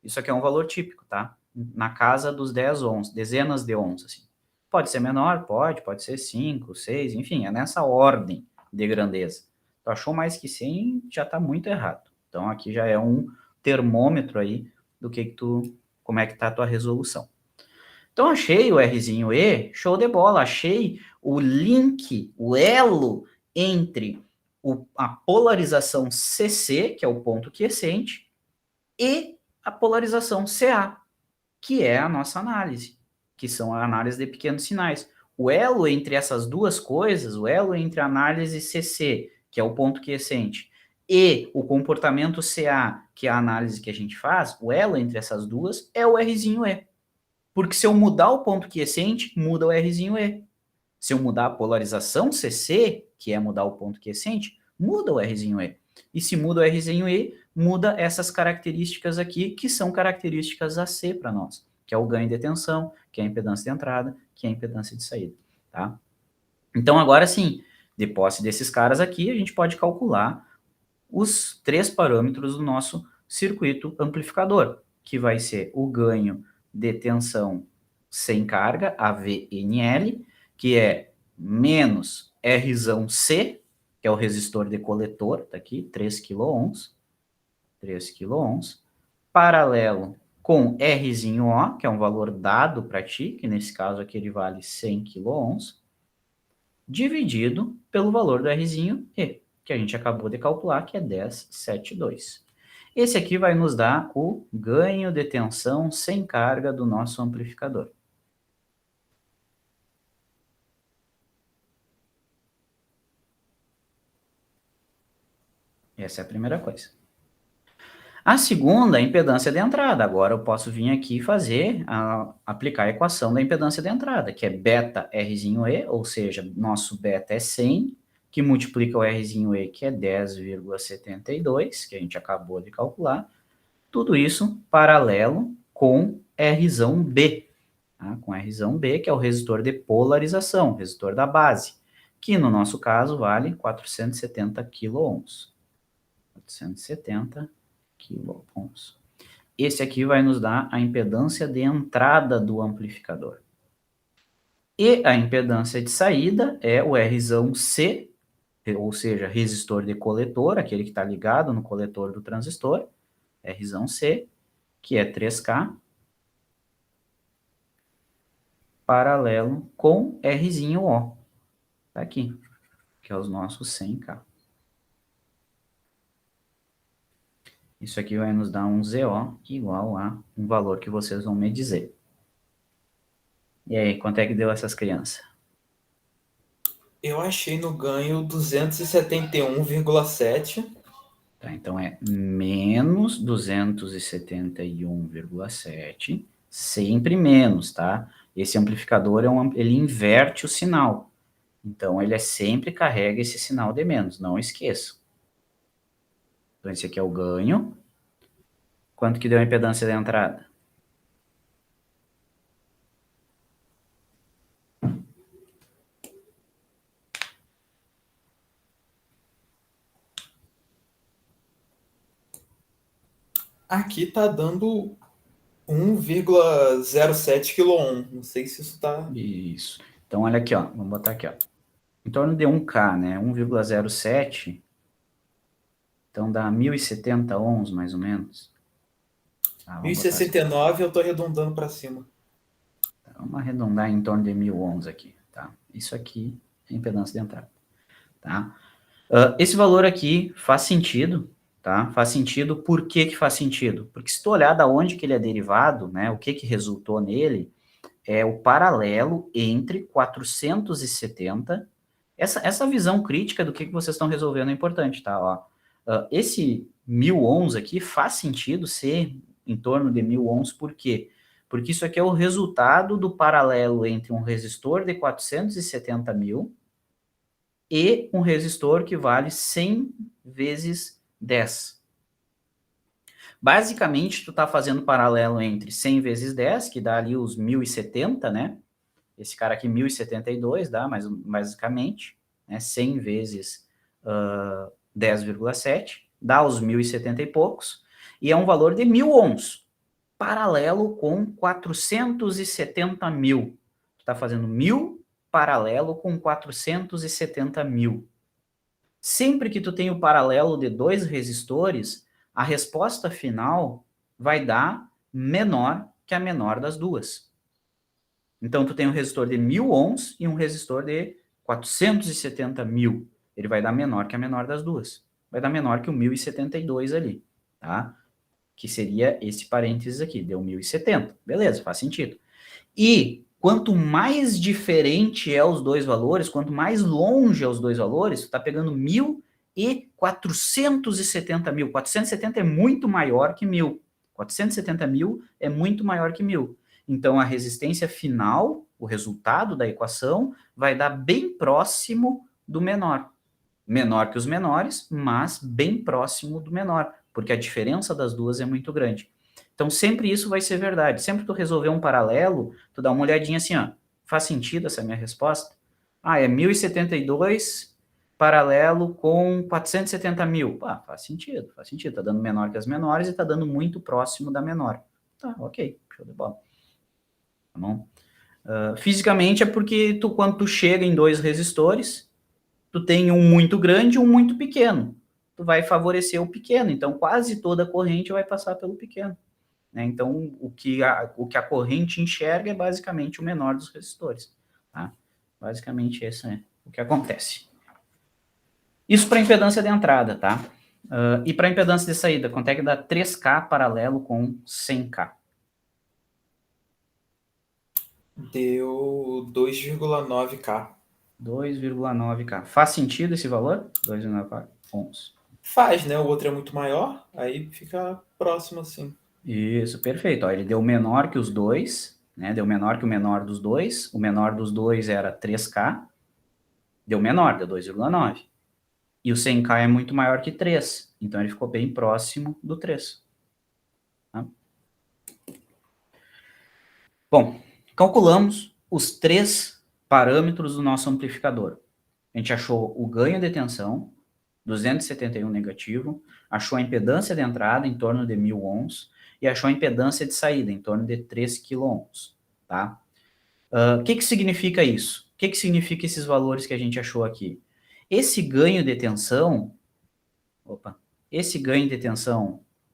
Isso aqui é um valor típico, tá? Na casa dos 10 ohms, dezenas de ohms, assim. Pode ser menor, pode ser 5, 6, enfim, é nessa ordem de grandeza. Tu achou mais que 100, já está muito errado. Então, aqui já é um termômetro aí do que como é que está a tua resolução. Então, achei o Rzinho E, show de bola, achei o link, o elo entre a polarização CC, que é o ponto quiescente, e a polarização CA, que é a nossa análise, que são a análise de pequenos sinais. O elo entre essas duas coisas, o elo entre a análise CC, que é o ponto quiescente, e o comportamento CA, que é a análise que a gente faz, o elo entre essas duas é o Rzinho E. Porque se eu mudar o ponto quiescente, muda o Rzinho E. Se eu mudar a polarização CC, que é mudar o ponto quiescente, muda o Rzinho E. E se muda o Rzinho E, muda essas características aqui, que são características AC para nós, que é o ganho de tensão, que é a impedância de entrada, que é a impedância de saída, tá? Então, agora sim, de posse desses caras aqui, a gente pode calcular os 3 parâmetros do nosso circuito amplificador, que vai ser o ganho de tensão sem carga, AVNL, que é menos Rzão-C, que é o resistor de coletor, tá aqui, 3 kΩ, paralelo com Rzinho O, que é um valor dado para ti, que nesse caso aqui ele vale 100 kΩ, dividido pelo valor do Rzinho E, que a gente acabou de calcular, que é 10,72. Esse aqui vai nos dar o ganho de tensão sem carga do nosso amplificador. Essa é a primeira coisa. A segunda é a impedância de entrada. Agora eu posso vir aqui e aplicar a equação da impedância de entrada, que é beta Rzinho E, ou seja, nosso beta é 100, que multiplica o Rzinho E, que é 10,72, que a gente acabou de calcular. Tudo isso paralelo com Rzão B, tá? Com Rzão B, que é o resistor de polarização, resistor da base, que no nosso caso vale 470 kΩ. 470 kΩ. Esse aqui vai nos dar a impedância de entrada do amplificador. E a impedância de saída é o Rzão C, ou seja, resistor de coletor, aquele que está ligado no coletor do transistor, Rzão C, que é 3K, paralelo com Rzinho O. Tá aqui, que é os nossos 100K. Isso aqui vai nos dar um ZO igual a um valor que vocês vão me dizer. E aí, quanto é que deu essas crianças? Eu achei no ganho 271,7. Tá, então é menos 271,7, sempre menos, tá? Esse amplificador ele inverte o sinal. Então, ele sempre carrega esse sinal de menos, não esqueça. Então, esse aqui é o ganho. Quanto que deu a impedância da entrada? Aqui tá dando 1,07 kΩ. Não sei se isso tá... Isso. Então, olha aqui, ó. Vamos botar aqui, ó. Em torno de 1K, né? 1,07. Então, dá 1.070 ohms, mais ou menos. Tá, vamos botar assim. 1.069, eu tô arredondando para cima. Vamos arredondar em torno de 1.000 ohms aqui, tá? Isso aqui é a impedância de entrada, tá? Esse valor aqui faz sentido, tá? Faz sentido. Por que que faz sentido? Porque se tu olhar da onde que ele é derivado, né? O que que resultou nele é o paralelo entre 470. Essa visão crítica do que vocês estão resolvendo é importante, tá? Ó, esse 1.000 ohms aqui faz sentido ser em torno de 1.000 ohms, por quê? Porque isso aqui é o resultado do paralelo entre um resistor de 470.000 e um resistor que vale 100 vezes 10. Basicamente, tu tá fazendo paralelo entre 100 vezes 10, que dá ali os 1.070, né? Esse cara aqui, 1.072, dá, mas basicamente, né? 100 vezes 10,7, dá os 1.070 e poucos, e é um valor de 1.000 ohms, paralelo com 470.000. Tu tá fazendo 1.000 paralelo com 470.000. Sempre que tu tem o paralelo de dois resistores, a resposta final vai dar menor que a menor das duas. Então, tu tem um resistor de 1.000 ohms e um resistor de 470.000. Ele vai dar menor que a menor das duas. Vai dar menor que o 1.072 ali, tá? Que seria esse parênteses aqui, deu 1.070. Beleza, faz sentido. E quanto mais diferente é os dois valores, quanto mais longe é os dois valores, tu tá pegando 1.000 e 470.000. 470 é muito maior que 1.000. 470.000 é muito maior que 1.000. Então, a resistência final, o resultado da equação, vai dar bem próximo do menor. Menor que os menores, mas bem próximo do menor, porque a diferença das duas é muito grande. Então, sempre isso vai ser verdade. Sempre que tu resolver um paralelo, tu dá uma olhadinha assim, ó, faz sentido essa minha resposta? Ah, é 1.072 paralelo com 470.000. Ah, faz sentido. Tá dando menor que as menores e tá dando muito próximo da menor. Tá, ok, show de bola. Tá bom? Fisicamente é porque quando tu chega em dois resistores, tu tem um muito grande e um muito pequeno. Tu vai favorecer o pequeno, então quase toda a corrente vai passar pelo pequeno. Né? Então, o que a corrente enxerga é basicamente o menor dos resistores. Tá? Basicamente, esse é o que acontece. Isso para impedância de entrada, tá? E para impedância de saída, quanto é que dá 3K paralelo com 100K? Deu 2,9K. 2,9K. Faz sentido esse valor? 2,9K? 11. Faz, né? O outro é muito maior, aí fica próximo assim. Isso, perfeito. Ó, ele deu menor que os dois, né? Deu menor que o menor dos dois. O menor dos dois era 3K. Deu menor, deu 2,9. E o 100K é muito maior que 3. Então, ele ficou bem próximo do 3. Tá? Bom, calculamos os três parâmetros do nosso amplificador. A gente achou o ganho de tensão, 271 negativo, achou a impedância de entrada em torno de 1.000 ohms e achou a impedância de saída em torno de 3 kΩ. Tá? O que significa isso? O que significa esses valores que a gente achou aqui? Esse ganho de tensão,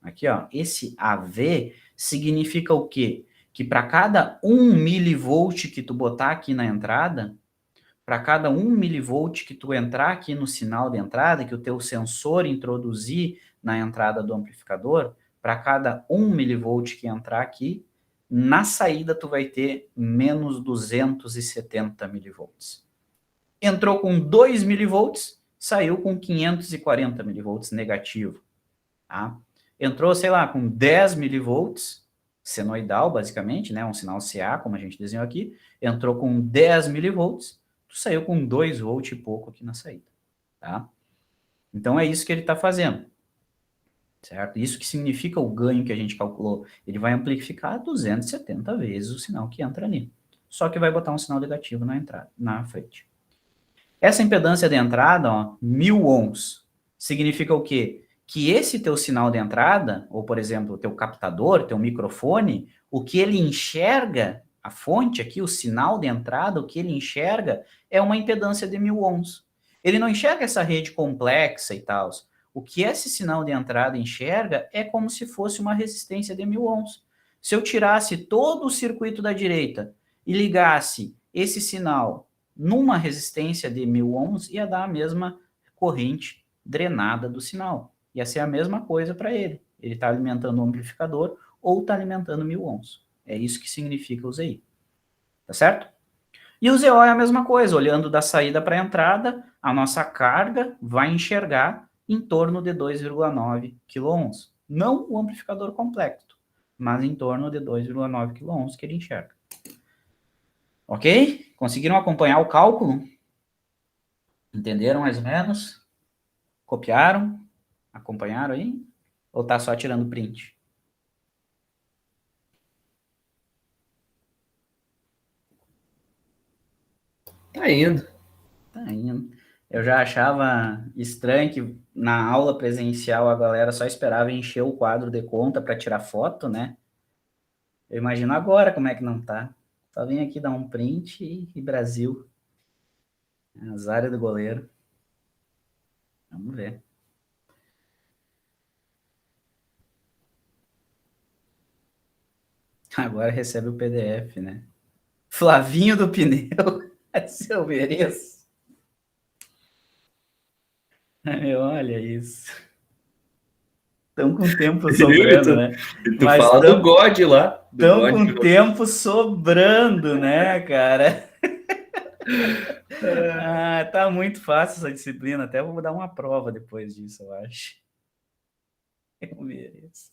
aqui, ó, esse AV significa o quê? Que para cada 1 milivolt que tu botar aqui na entrada, para cada 1 milivolt que tu entrar aqui no sinal de entrada, que o teu sensor introduzir na entrada do amplificador, para cada 1 milivolt que entrar aqui, na saída tu vai ter menos 270 milivolts. Entrou com 2 milivolts, saiu com 540 milivolts negativo. Tá? Entrou, sei lá, com 10 milivolts, senoidal, basicamente, né? Um sinal CA, como a gente desenhou aqui. Entrou com 10 milivolts, tu saiu com 2 volts e pouco aqui na saída. Tá? Então, é isso que ele está fazendo. Certo? Isso que significa o ganho que a gente calculou. Ele vai amplificar 270 vezes o sinal que entra ali. Só que vai botar um sinal negativo na entrada, na frente. Essa impedância de entrada, ó, 1000 ohms, significa o quê? Que esse teu sinal de entrada, ou por exemplo, o teu captador, teu microfone, o que ele enxerga, a fonte aqui, o sinal de entrada, o que ele enxerga é uma impedância de 1000 ohms. Ele não enxerga essa rede complexa e tal. O que esse sinal de entrada enxerga é como se fosse uma resistência de 1000 ohms. Se eu tirasse todo o circuito da direita e ligasse esse sinal numa resistência de 1000 ohms, ia dar a mesma corrente drenada do sinal. Ia ser a mesma coisa para ele. Ele está alimentando o amplificador ou está alimentando 1000 ohms. É isso que significa o ZI. Tá certo? E o ZO é a mesma coisa. Olhando da saída para a entrada, a nossa carga vai enxergar em torno de 2,9 kΩ. Não o amplificador completo, mas em torno de 2,9 kΩ que ele enxerga. Ok? Conseguiram acompanhar o cálculo? Entenderam mais ou menos? Copiaram? Acompanharam aí? Ou tá só tirando print? Tá indo. Tá indo. Eu já achava estranho que na aula presencial a galera só esperava encher o quadro de conta para tirar foto, né? Eu imagino agora como é que não tá. Só vim aqui dar um print e Brasil. Azar do goleiro. Vamos ver. Agora recebe o PDF, né? Flavinho do pneu. Se eu mereço. Olha isso. Estão com tempo sobrando, né? Tu fala do God lá. Estão com tempo sobrando, né, cara? Tá muito fácil essa disciplina. Até vou dar uma prova depois disso, eu acho. Eu mereço.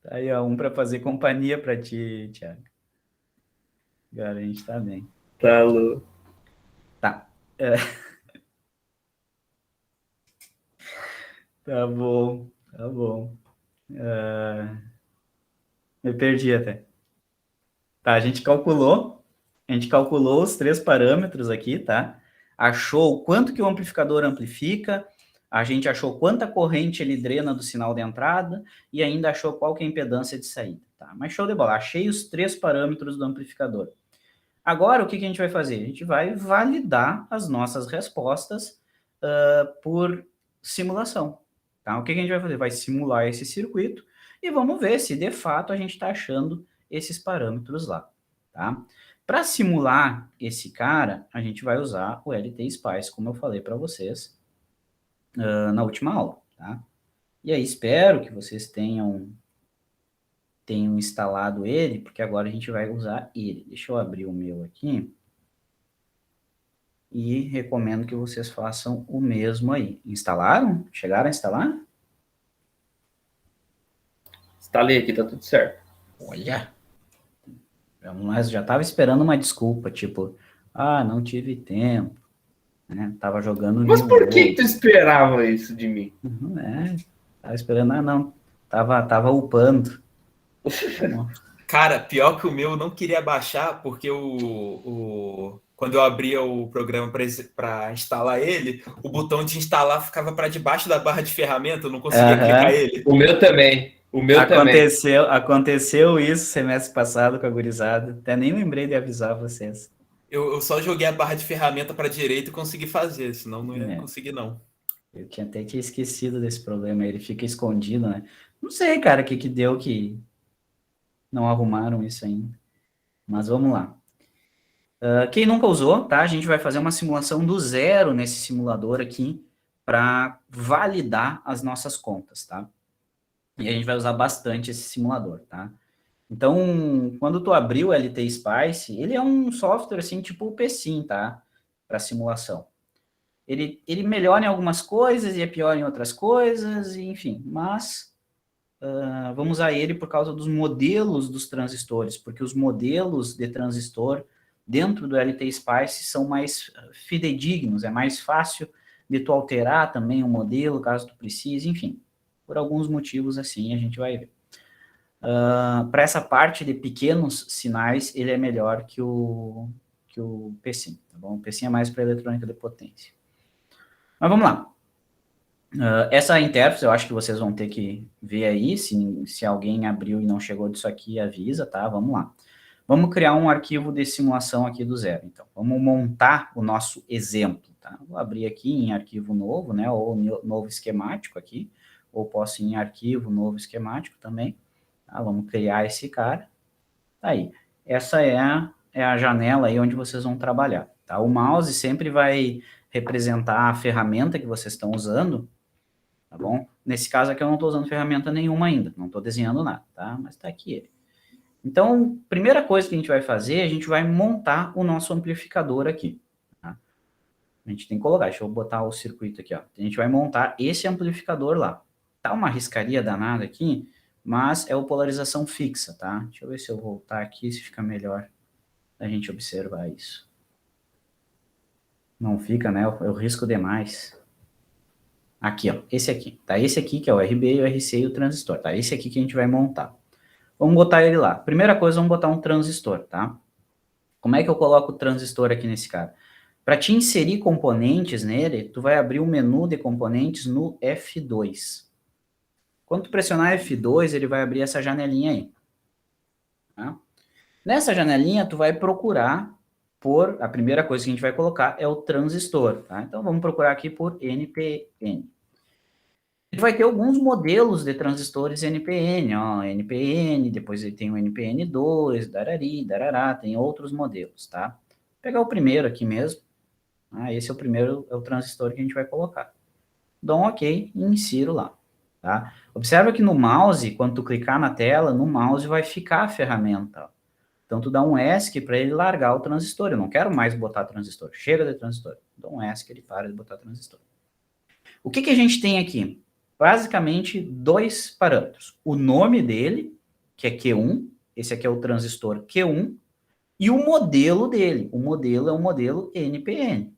Tá aí, ó, um para fazer companhia para ti, Thiago. Agora a gente tá bem. Tá louco. Tá. Tá bom, tá bom. Me perdi até. Tá, a gente calculou os 3 parâmetros aqui, tá? Achou quanto que o amplificador amplifica, a gente achou quanta corrente ele drena do sinal de entrada e ainda achou qual que é a impedância de saída, tá? Mas show de bola, achei os 3 parâmetros do amplificador. Agora, o que a gente vai fazer? A gente vai validar as nossas respostas por simulação, tá? O que a gente vai fazer? Vai simular esse circuito e vamos ver se, de fato, a gente está achando esses parâmetros lá, tá? Para simular esse cara, a gente vai usar o LT-Spice, como eu falei para vocês na última aula, tá? E aí, espero que vocês tenham instalado ele, porque agora a gente vai usar ele. Deixa eu abrir o meu aqui. E recomendo que vocês façam o mesmo aí. Instalaram? Chegaram a instalar? Instalei aqui, tá tudo certo. Olha! Mas já estava esperando uma desculpa, tipo, não tive tempo, né? Tava jogando... Mas por que tu esperava isso de mim? Tava esperando, não. Tava upando. Cara, pior que o meu, eu não queria baixar, porque quando eu abria o programa para instalar ele, o botão de instalar ficava para debaixo da barra de ferramenta, eu não conseguia clicar ele. O meu também. Aconteceu isso semestre passado com a gurizada. Até nem lembrei de avisar vocês. Eu só joguei a barra de ferramenta para a direita e consegui fazer, senão não ia conseguir, não. Eu até tinha esquecido desse problema, ele fica escondido, né? Não sei, cara, o que deu que não arrumaram isso ainda. Mas vamos lá. Quem nunca usou, tá? A gente vai fazer uma simulação do zero nesse simulador aqui para validar as nossas contas, tá? E a gente vai usar bastante esse simulador, tá? Então, quando tu abrir o LT Spice, ele é um software assim, tipo o PSIM, tá? Para simulação. Ele melhora em algumas coisas e é pior em outras coisas, enfim, mas vamos usar ele por causa dos modelos dos transistores, porque os modelos de transistor dentro do LT Spice são mais fidedignos, é mais fácil de tu alterar também o modelo, caso tu precise, enfim, por alguns motivos assim a gente vai ver. Para essa parte de pequenos sinais, ele é melhor que o PSIM, tá bom? O PSIM é mais para eletrônica de potência. Mas vamos lá. Essa intérface eu acho que vocês vão ter que ver aí, se alguém abriu e não chegou disso aqui, avisa, tá? Vamos lá. Vamos criar um arquivo de simulação aqui do zero, então. Vamos montar o nosso exemplo, tá? Vou abrir aqui em arquivo novo, né? Ou novo esquemático aqui, ou posso ir em arquivo, novo esquemático também. Tá? Vamos criar esse cara. Tá aí. Essa é a janela aí onde vocês vão trabalhar, tá? O mouse sempre vai representar a ferramenta que vocês estão usando, tá bom? Nesse caso aqui eu não estou usando ferramenta nenhuma ainda, não estou desenhando nada, tá? Mas está aqui ele. Então, primeira coisa que a gente vai fazer, a gente vai montar o nosso amplificador aqui, tá? A gente tem que colocar, deixa eu botar o circuito aqui, ó. A gente vai montar esse amplificador lá. Tá uma riscaria danada aqui, mas é o polarização fixa, tá? Deixa eu ver se eu voltar aqui, se fica melhor a gente observar isso. Não fica, né? Eu risco demais. Aqui, ó, esse aqui, tá? Esse aqui que é o RB, o RC e o transistor, tá? Esse aqui que a gente vai montar. Vamos botar ele lá. Primeira coisa, vamos botar um transistor, tá? Como é que eu coloco o transistor aqui nesse cara? Para te inserir componentes nele, tu vai abrir o menu de componentes no F2. Quando tu pressionar F2, ele vai abrir essa janelinha aí. Tá? Nessa janelinha, tu vai procurar por... A primeira coisa que a gente vai colocar é o transistor, tá? Então, vamos procurar aqui por NPN. Ele vai ter alguns modelos de transistores NPN, ó, NPN, depois ele tem o NPN2, darari, darará, tem outros modelos, tá? Vou pegar o primeiro aqui mesmo, esse é o primeiro, é o transistor que a gente vai colocar. Dou um OK e insiro lá, tá? Observa que no mouse, quando tu clicar na tela, no mouse vai ficar a ferramenta, ó. Então, tu dá um ESC para ele largar o transistor, eu não quero mais botar transistor, chega de transistor, dou um ESC, ele para de botar transistor. O que a gente tem aqui? Basicamente, dois parâmetros. O nome dele, que é Q1, esse aqui é o transistor Q1, e o modelo dele. O modelo é um modelo NPN,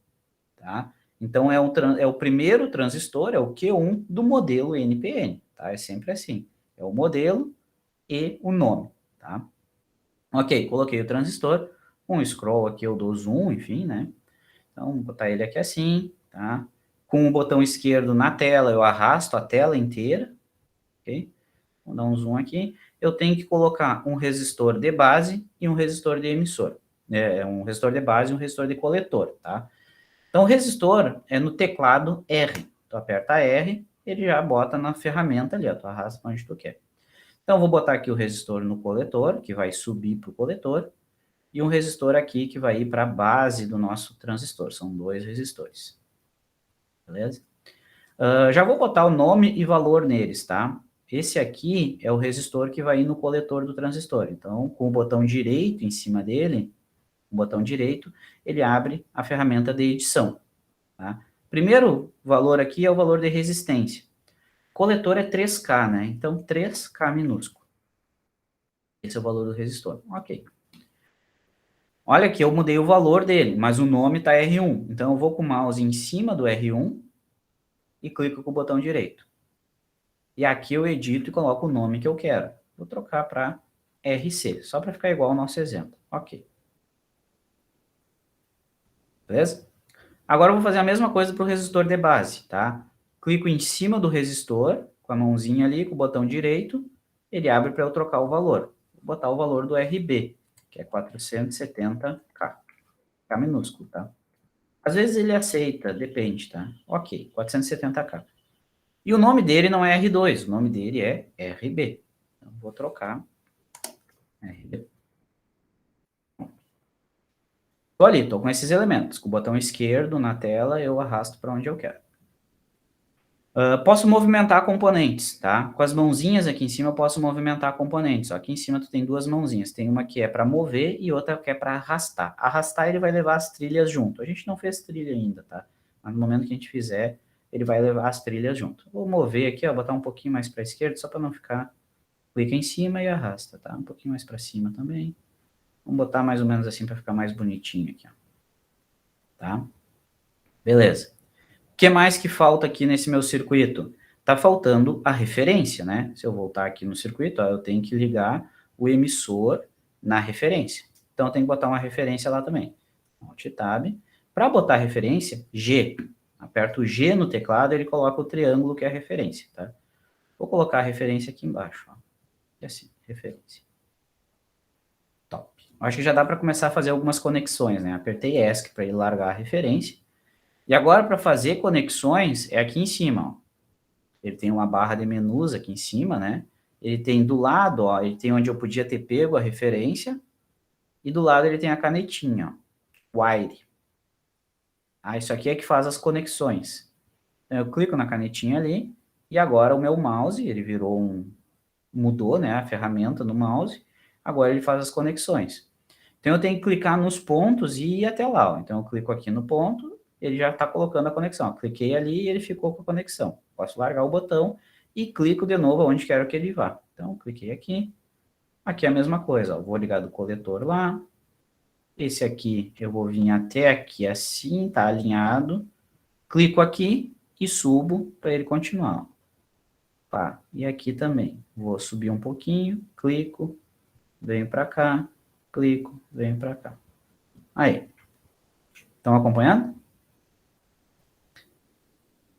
tá? Então, é o primeiro transistor, é o Q1 do modelo NPN, tá? É sempre assim. É o modelo e o nome, tá? Ok, coloquei o transistor, um scroll aqui eu dou zoom, enfim, né? Então, vou botar ele aqui assim, tá? Com o botão esquerdo na tela, eu arrasto a tela inteira, ok? Vou dar um zoom aqui. Eu tenho que colocar um resistor de base e um resistor de emissor. Um resistor de base e um resistor de coletor, tá? Então, o resistor é no teclado R. Tu aperta R, ele já bota na ferramenta ali, ó, tu arrasta para onde tu quer. Então, eu vou botar aqui o resistor no coletor, que vai subir para o coletor, e um resistor aqui que vai ir para a base do nosso transistor. São dois resistores. Beleza? Já vou botar o nome e valor neles, tá? Esse aqui é o resistor que vai ir no coletor do transistor. Então, com o botão direito em cima dele, o botão direito, ele abre a ferramenta de edição. Tá? Primeiro valor aqui é o valor de resistência. Coletor é 3K, né? Então, 3K minúsculo. Esse é o valor do resistor. Ok. Olha aqui, eu mudei o valor dele, mas o nome está R1. Então, eu vou com o mouse em cima do R1 e clico com o botão direito. E aqui eu edito e coloco o nome que eu quero. Vou trocar para RC, só para ficar igual ao nosso exemplo. Ok. Beleza? Agora eu vou fazer a mesma coisa para o resistor de base, tá? Clico em cima do resistor, com a mãozinha ali, com o botão direito, ele abre para eu trocar o valor. Vou botar o valor do RB, que é 470K. K minúsculo, tá? Às vezes ele aceita, depende, tá? Ok, 470K. E o nome dele não é R2, o nome dele é RB. Então, vou trocar RB. Tô ali, tô com esses elementos. Com o botão esquerdo na tela, eu arrasto para onde eu quero. Posso movimentar componentes, tá? Com as mãozinhas aqui em cima, eu posso movimentar componentes. Ó, aqui em cima tu tem duas mãozinhas. Tem uma que é para mover e outra que é para arrastar. Arrastar, ele vai levar as trilhas junto. A gente não fez trilha ainda, tá? Mas no momento que a gente fizer, ele vai levar as trilhas junto. Vou mover aqui, ó, botar um pouquinho mais para a esquerda, só para não ficar... Clica em cima e arrasta, tá? Um pouquinho mais para cima também. Vamos botar mais ou menos assim para ficar mais bonitinho aqui, ó. Tá? Beleza. O que mais que falta aqui nesse meu circuito? Tá faltando a referência, né? Se eu voltar aqui no circuito, ó, eu tenho que ligar o emissor na referência. Então, eu tenho que botar uma referência lá também. Alt Tab. Para botar a referência, G. Aperto o G no teclado, ele coloca o triângulo que é a referência, tá? Vou colocar a referência aqui embaixo, ó. E assim, referência. Top. Acho que já dá para começar a fazer algumas conexões, né? Apertei ESC para ele largar a referência. E agora, para fazer conexões, é aqui em cima, ó. Ele tem uma barra de menus aqui em cima, né? Ele tem do lado, ó, ele tem onde eu podia ter pego a referência, e do lado ele tem a canetinha, ó, Wire. Ah, isso aqui é que faz as conexões. Então, eu clico na canetinha ali, e agora o meu mouse, ele virou mudou, né, a ferramenta no mouse, agora ele faz as conexões. Então, eu tenho que clicar nos pontos e ir até lá, ó. Então, eu clico aqui no ponto, ele já está colocando a conexão. Eu cliquei ali e ele ficou com a conexão. Posso largar o botão e clico de novo onde quero que ele vá. Então, cliquei aqui. Aqui é a mesma coisa, ó. Vou ligar do coletor lá. Esse aqui eu vou vir até aqui assim, tá alinhado. Clico aqui e subo para ele continuar, ó. Tá. E aqui também. Vou subir um pouquinho, clico, venho para cá, clico, venho para cá. Aí. Estão acompanhando?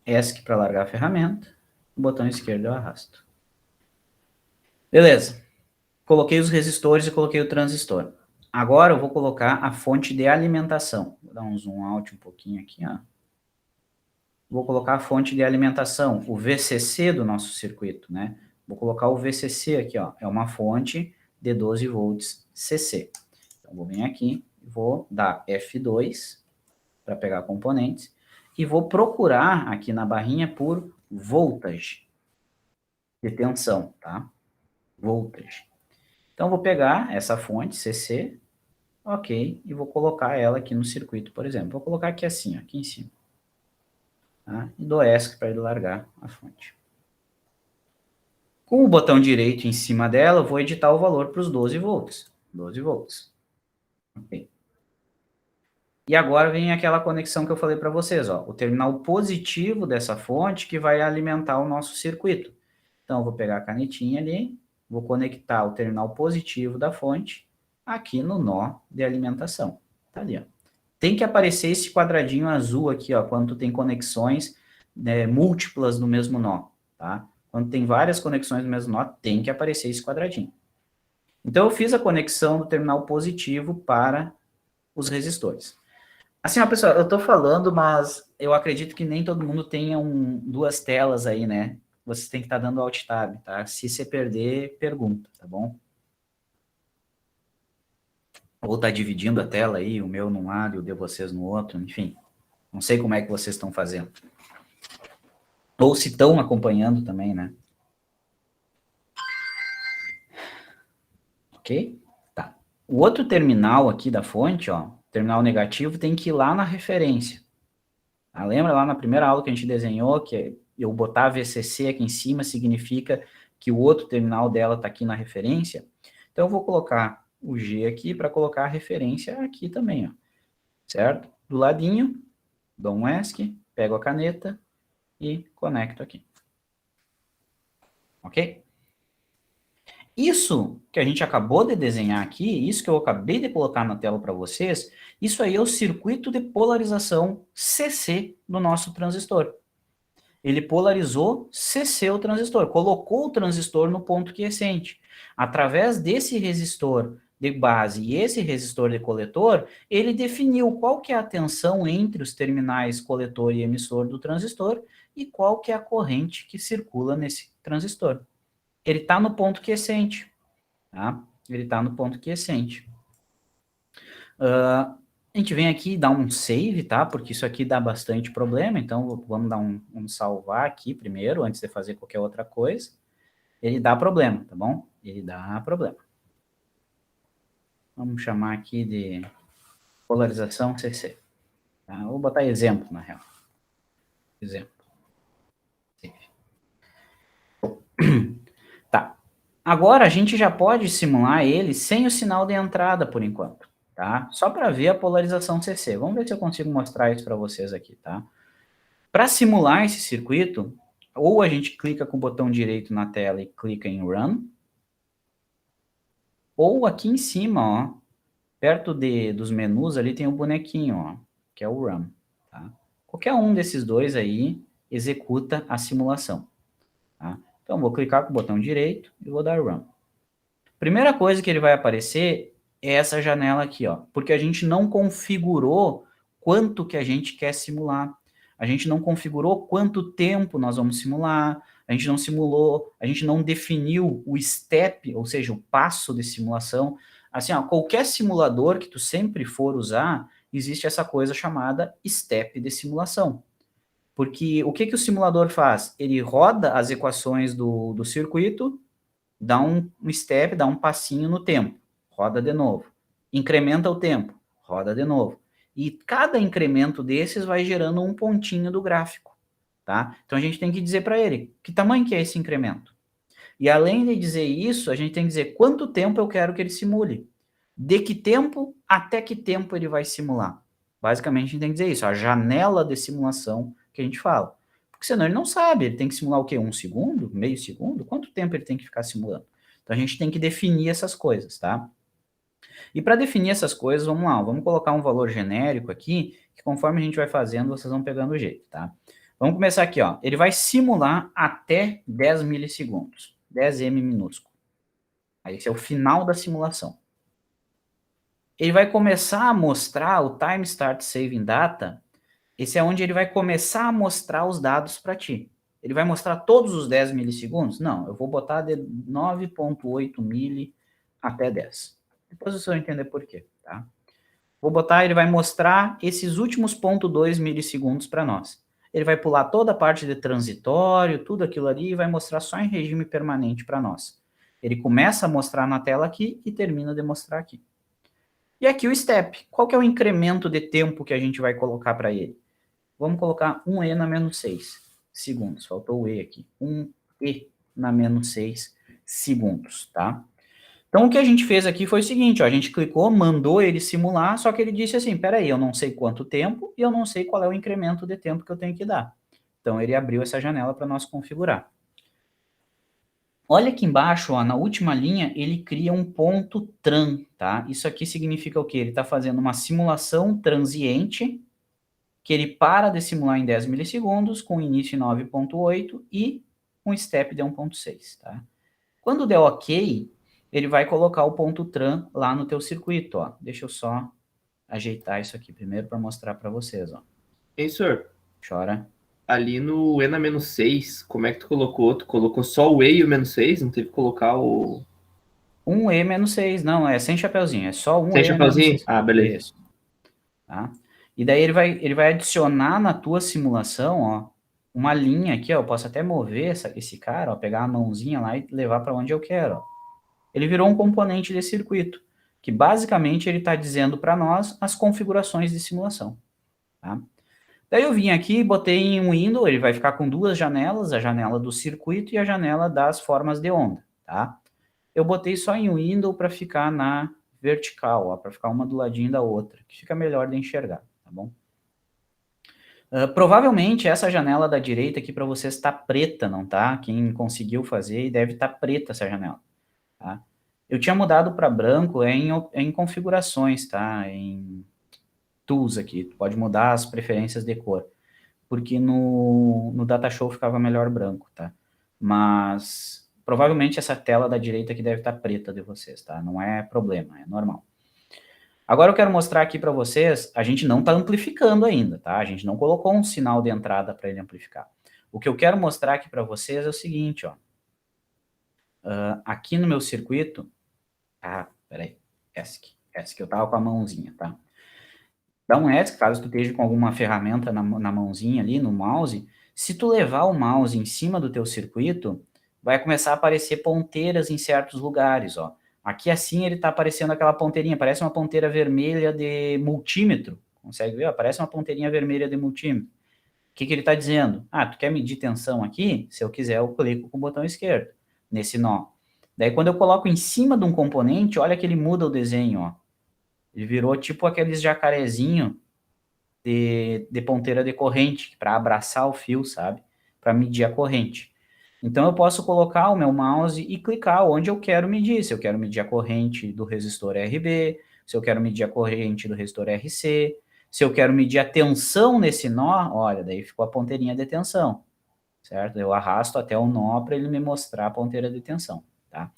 ESC para largar a ferramenta. O botão esquerdo eu arrasto. Beleza. Coloquei os resistores e coloquei o transistor. Agora eu vou colocar a fonte de alimentação. Vou dar um zoom out um pouquinho aqui, ó. Vou colocar a fonte de alimentação, o VCC do nosso circuito, né? Vou colocar o VCC aqui, ó. É uma fonte de 12 volts CC. Então, vou vir aqui, vou dar F2 para pegar componentes e vou procurar aqui na barrinha por voltage de tensão, tá? Voltage. Então, vou pegar essa fonte CC, ok, e vou colocar ela aqui no circuito, por exemplo. Vou colocar aqui assim, ó, aqui em cima. Tá? E dou ESC para ele largar a fonte. Com o botão direito em cima dela, eu vou editar o valor para os 12 volts. 12 volts. Ok. E agora vem aquela conexão que eu falei para vocês, ó, o terminal positivo dessa fonte que vai alimentar o nosso circuito. Então, eu vou pegar a canetinha ali, vou conectar o terminal positivo da fonte aqui no nó de alimentação. Tá ali, ó. Tem que aparecer esse quadradinho azul aqui, ó, quando tu tem conexões, né, múltiplas no mesmo nó, tá? Quando tem várias conexões no mesmo nó, tem que aparecer esse quadradinho. Então, eu fiz a conexão do terminal positivo para os resistores. Assim, ó, pessoal, eu tô falando, mas eu acredito que nem todo mundo tenha duas telas aí, né? Vocês têm que estar dando Alt Tab, tá? Se você perder, pergunta, tá bom? Ou tá dividindo a tela aí, o meu num lado e o de vocês no outro, enfim. Não sei como é que vocês estão fazendo. Ou se estão acompanhando também, né? Ok? Tá. O outro terminal aqui da fonte, ó, terminal negativo, tem que ir lá na referência. Tá? Lembra lá na primeira aula que a gente desenhou, que eu botar VCC aqui em cima significa que o outro terminal dela está aqui na referência? Então, eu vou colocar o G aqui para colocar a referência aqui também, ó. Certo? Do ladinho, dou um ESC, pego a caneta e conecto aqui. Ok? Isso que a gente acabou de desenhar aqui, isso que eu acabei de colocar na tela para vocês, isso aí é o circuito de polarização CC do nosso transistor. Ele polarizou CC o transistor, colocou o transistor no ponto quiescente. Através desse resistor de base e esse resistor de coletor, ele definiu qual que é a tensão entre os terminais coletor e emissor do transistor e qual que é a corrente que circula nesse transistor. Ele está no ponto quiescente, tá? Ele está no ponto quiescente. A gente vem aqui e dá um save, tá? Porque isso aqui dá bastante problema, então vamos dar um salvar aqui primeiro, antes de fazer qualquer outra coisa. Ele dá problema, tá bom? Ele dá problema. Vamos chamar aqui de polarização CC. Tá? Vou botar exemplo, na real. Exemplo. Tá. Agora a gente já pode simular ele sem o sinal de entrada por enquanto, tá? Só para ver a polarização CC. Vamos ver se eu consigo mostrar isso para vocês aqui, tá? Para simular esse circuito, ou a gente clica com o botão direito na tela e clica em Run, ou aqui em cima, ó, perto dos menus ali tem um bonequinho, ó, que é o Run, tá? Qualquer um desses dois aí executa a simulação, tá? Então, vou clicar com o botão direito e vou dar Run. Primeira coisa que ele vai aparecer é essa janela aqui, ó, porque a gente não configurou quanto que a gente quer simular. A gente não configurou quanto tempo nós vamos simular, a gente não simulou, a gente não definiu o step, ou seja, o passo de simulação. Assim, ó, qualquer simulador que tu sempre for usar, existe essa coisa chamada step de simulação. Porque o que o simulador faz? Ele roda as equações do circuito, dá um step, dá um passinho no tempo, roda de novo. Incrementa o tempo, roda de novo. E cada incremento desses vai gerando um pontinho do gráfico, tá? Então a gente tem que dizer para ele que tamanho que é esse incremento. E além de dizer isso, a gente tem que dizer quanto tempo eu quero que ele simule. De que tempo até que tempo ele vai simular. Basicamente a gente tem que dizer isso, a janela de simulação que a gente fala. Porque senão ele não sabe, ele tem que simular o quê? 1 segundo? Meio segundo? Quanto tempo ele tem que ficar simulando? Então a gente tem que definir essas coisas, tá? E para definir essas coisas, vamos lá, vamos colocar um valor genérico aqui, que conforme a gente vai fazendo, vocês vão pegando o jeito, tá? Vamos começar aqui, ó. Ele vai simular até 10 milissegundos, 10m minúsculo. Aí esse é o final da simulação. Ele vai começar a mostrar o Time Start Saving Data. Esse é onde ele vai começar a mostrar os dados para ti. Ele vai mostrar todos os 10 milissegundos? Não, eu vou botar de 9.8 mili até 10. Depois vocês vão entender por quê, tá? Vou botar, ele vai mostrar esses últimos 0.2 milissegundos para nós. Ele vai pular toda a parte de transitório, tudo aquilo ali, e vai mostrar só em regime permanente para nós. Ele começa a mostrar na tela aqui e termina de mostrar aqui. E aqui o step. Qual que é o incremento de tempo que a gente vai colocar para ele? Vamos colocar 1e na menos 6 segundos. Faltou o e aqui. 1e na menos 6 segundos, tá? Então, o que a gente fez aqui foi o seguinte, ó, a gente clicou, mandou ele simular, só que ele disse assim, peraí, eu não sei quanto tempo e eu não sei qual é o incremento de tempo que eu tenho que dar. Então, ele abriu essa janela para nós configurar. Olha aqui embaixo, ó, na última linha, ele cria um ponto tran, tá? Isso aqui significa o quê? Ele está fazendo uma simulação transiente, que ele para de simular em 10 milissegundos, com início em 9.8 e um step de 1.6, tá? Quando der OK, ele vai colocar o ponto tran lá no teu circuito, ó. Deixa eu só ajeitar isso aqui primeiro para mostrar para vocês, ó. Ei, senhor, Chora. ali no E na menos 6, como é que tu colocou? Tu colocou só o E e o menos 6? Não teve que colocar o... 1E menos 6, não, é sem chapeuzinho, é só 1E Sem menos chapeuzinho? 6. Ah, beleza. Isso. Tá? E daí ele vai adicionar na tua simulação, ó, uma linha aqui, ó, eu posso até mover esse cara, ó, pegar a mãozinha lá e levar para onde eu quero, ó. Ele virou um componente de circuito, que basicamente ele está dizendo para nós as configurações de simulação. Tá? Daí eu vim aqui e botei em um window, ele vai ficar com duas janelas, a janela do circuito e a janela das formas de onda. Tá? Eu botei só em window para ficar na vertical, para ficar uma do ladinho da outra, que fica melhor de enxergar, tá bom? Provavelmente essa janela da direita aqui para vocês está preta, não tá? Quem conseguiu fazer deve estar preta essa janela. Tá? Eu tinha mudado para branco em configurações, tá? Em tools aqui, tu pode mudar as preferências de cor, porque no Datashow ficava melhor branco, tá? Mas provavelmente essa tela da direita aqui deve estar preta de vocês, tá? Não é problema, é normal. Agora eu quero mostrar aqui para vocês, a gente não está amplificando ainda, tá? A gente não colocou um sinal de entrada para ele amplificar. O que eu quero mostrar aqui para vocês é o seguinte, ó. Aqui no meu circuito, Ah, peraí. ESC, eu tava com a mãozinha, tá? Dá um ESC, caso tu esteja com alguma ferramenta na mãozinha ali, no mouse. Se tu levar o mouse em cima do teu circuito, vai começar a aparecer ponteiras em certos lugares, ó. Aqui assim ele tá aparecendo aquela ponteirinha, parece uma ponteira vermelha de multímetro. Consegue ver? Aparece uma ponteirinha vermelha de multímetro. O que ele está dizendo? Ah, tu quer medir tensão aqui? Se eu quiser, eu clico com o botão esquerdo, nesse nó. Daí, quando eu coloco em cima de um componente, olha que ele muda o desenho, ó. Ele virou tipo aqueles jacarezinho de ponteira de corrente, para abraçar o fio, sabe? Para medir a corrente. Então, eu posso colocar o meu mouse e clicar onde eu quero medir. Se eu quero medir a corrente do resistor RB, se eu quero medir a corrente do resistor RC, se eu quero medir a tensão nesse nó, olha, daí ficou a ponteirinha de tensão, certo? Eu arrasto até o nó para ele me mostrar a ponteira de tensão, tá?